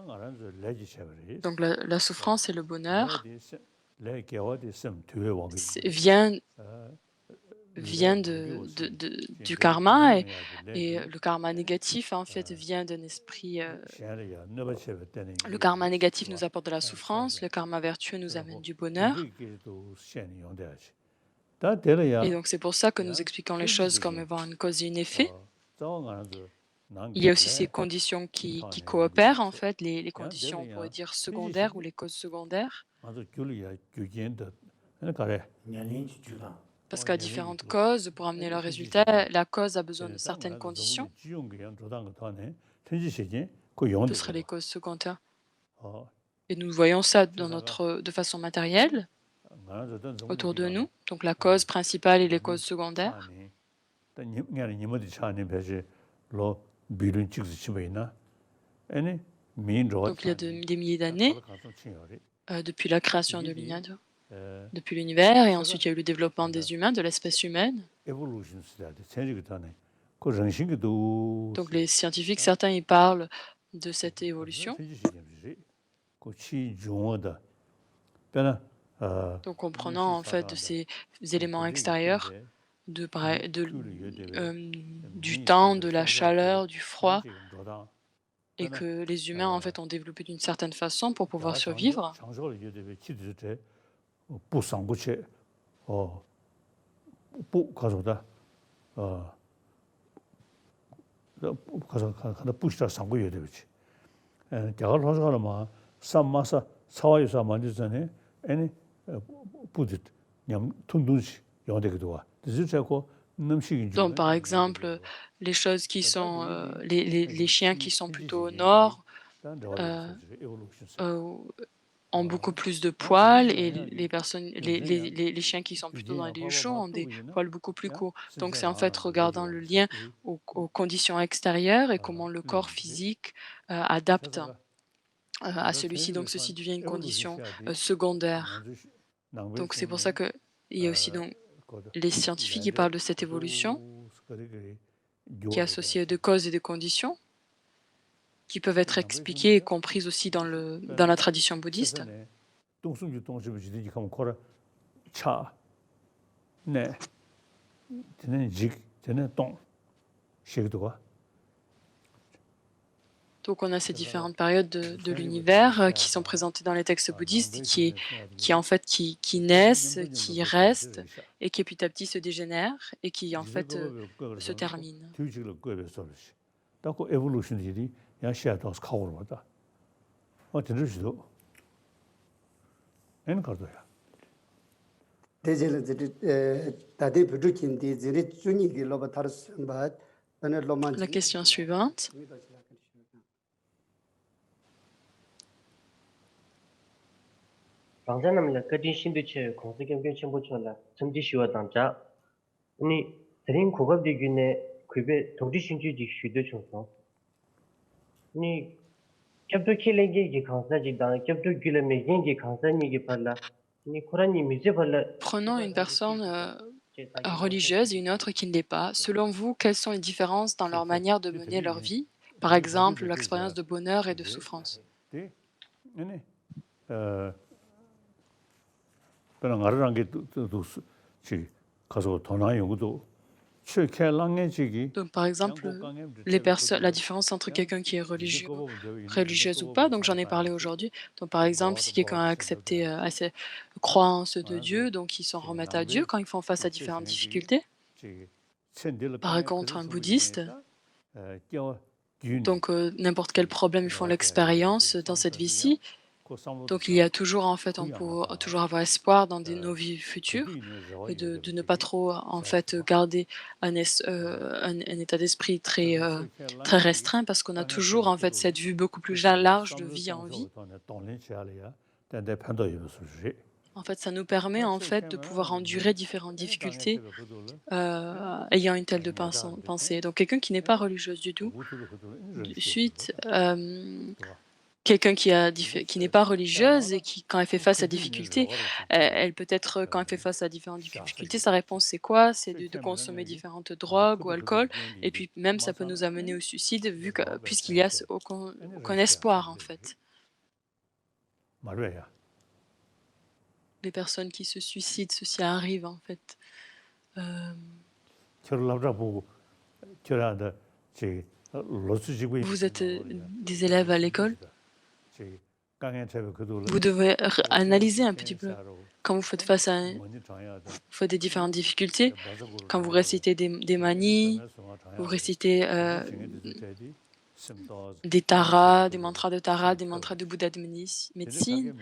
Donc, la souffrance et le bonheur vient du karma et le karma négatif en fait vient d'un esprit. Le karma négatif nous apporte de la souffrance, le karma vertueux nous amène du bonheur. Et donc c'est pour ça que nous expliquons les choses comme étant une cause et un effet. Il y a aussi ces conditions qui coopèrent en fait, les conditions on pourrait dire secondaires ou les causes secondaires. Parce qu'à différentes causes, pour amener le résultat, la cause a besoin de certaines conditions. Ce seraient les causes secondaires. Et nous voyons ça de façon matérielle autour de nous. Donc la cause principale et les causes secondaires. Donc il y a des milliers d'années, depuis la création de l'univers, et ensuite il y a eu le développement des humains, de l'espèce humaine. Donc les scientifiques, certains y parlent de cette évolution. Donc comprenant en fait de ces éléments extérieurs, du temps, de la chaleur, du froid, et que les humains en fait ont développé d'une certaine façon pour pouvoir survivre. Donc par exemple, les choses qui sont les chiens qui sont plutôt au nord euh, ont beaucoup plus de poils et les chiens qui sont plutôt dans les lieux chauds ont des poils beaucoup plus courts. Donc c'est en fait regardant le lien aux conditions extérieures et comment le corps physique adapte à celui-ci. Donc ceci devient une condition secondaire. Donc c'est pour ça qu'il y a aussi donc les scientifiques qui parlent de cette évolution qui est associée de causes et de conditions qui peuvent être expliquées et comprises aussi dans la tradition bouddhiste. Donc on a ces différentes périodes de l'univers qui sont présentées dans les textes bouddhistes, qui en fait qui naissent, qui restent et qui petit à petit se dégénèrent et qui en fait se terminent. La question suivante. 방자남라 까진 신도체 공세경경 첨부초라 점지시와 당자 아니 드린 고급대균의 그베 독지신주지 휴도 총성 아니 캡도킬레게 강사지다 캡도귤레메겐게 강사니게 팔라 아니 코란이 미제 팔라. Prenons une personne religieuse et une autre qui ne l'est pas. Selon vous, quelles sont les différences dans leur manière de mener leur vie? Par exemple, l'expérience de bonheur et de souffrance. Donc, par exemple, la différence entre quelqu'un qui est religieuse ou pas, donc j'en ai parlé aujourd'hui. Donc, par exemple, si quelqu'un a accepté assez croyance de Dieu, donc ils s'en remettent à Dieu quand ils font face à différentes difficultés. Par contre, un bouddhiste, donc n'importe quel problème, ils font l'expérience dans cette vie-ci. Donc il y a toujours, en fait, on peut toujours avoir espoir dans nos vies futures et de ne pas trop, en fait, garder un état d'esprit très, très restreint parce qu'on a toujours, en fait, cette vue beaucoup plus large de vie en vie. En fait, ça nous permet, en fait, de pouvoir endurer différentes difficultés ayant une telle pensée. Donc quelqu'un qui n'est pas religieuse du tout, de suite, quelqu'un qui n'est pas religieuse et qui, quand elle fait face à difficultés, elle peut être, quand elle fait face à différentes difficultés, sa réponse c'est quoi? C'est de consommer différentes drogues ou alcool et puis même ça peut nous amener au suicide puisqu'il y a aucun espoir, en fait. Les personnes qui se suicident, ceci arrive, en fait. Vous êtes des élèves à l'école, vous devez analyser un petit peu. Quand vous faites face à, vous faites des différentes difficultés, quand vous récitez des manies, vous récitez des taras, des mantras de Tara, des mantras de Bouddha de médecine.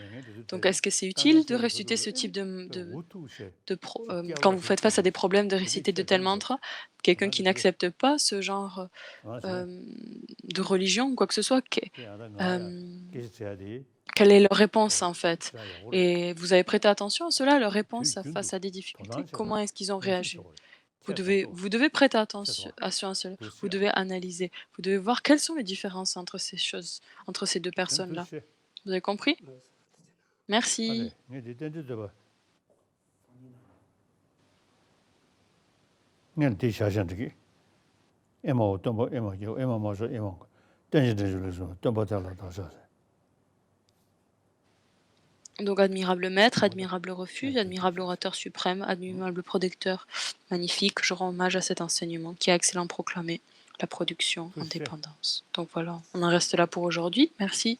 Donc, est-ce que c'est utile de réciter ce type quand vous faites face à des problèmes, de réciter de tels mantras? Quelqu'un qui n'accepte pas ce genre de religion ou quoi que ce soit, quelle est leur réponse, en fait? Et vous avez prêté attention à cela, leur réponse face à des difficultés? Comment est-ce qu'ils ont réagi? Vous devez prêter attention à cela. Vous devez analyser. Vous devez voir quelles sont les différences entre ces choses, entre ces deux personnes-là. Vous avez compris? Merci. Donc, admirable maître, admirable refuge, admirable orateur suprême, admirable protecteur, magnifique, je rends hommage à cet enseignement qui a excellent proclamé la production, indépendance. Donc voilà, on en reste là pour aujourd'hui. Merci.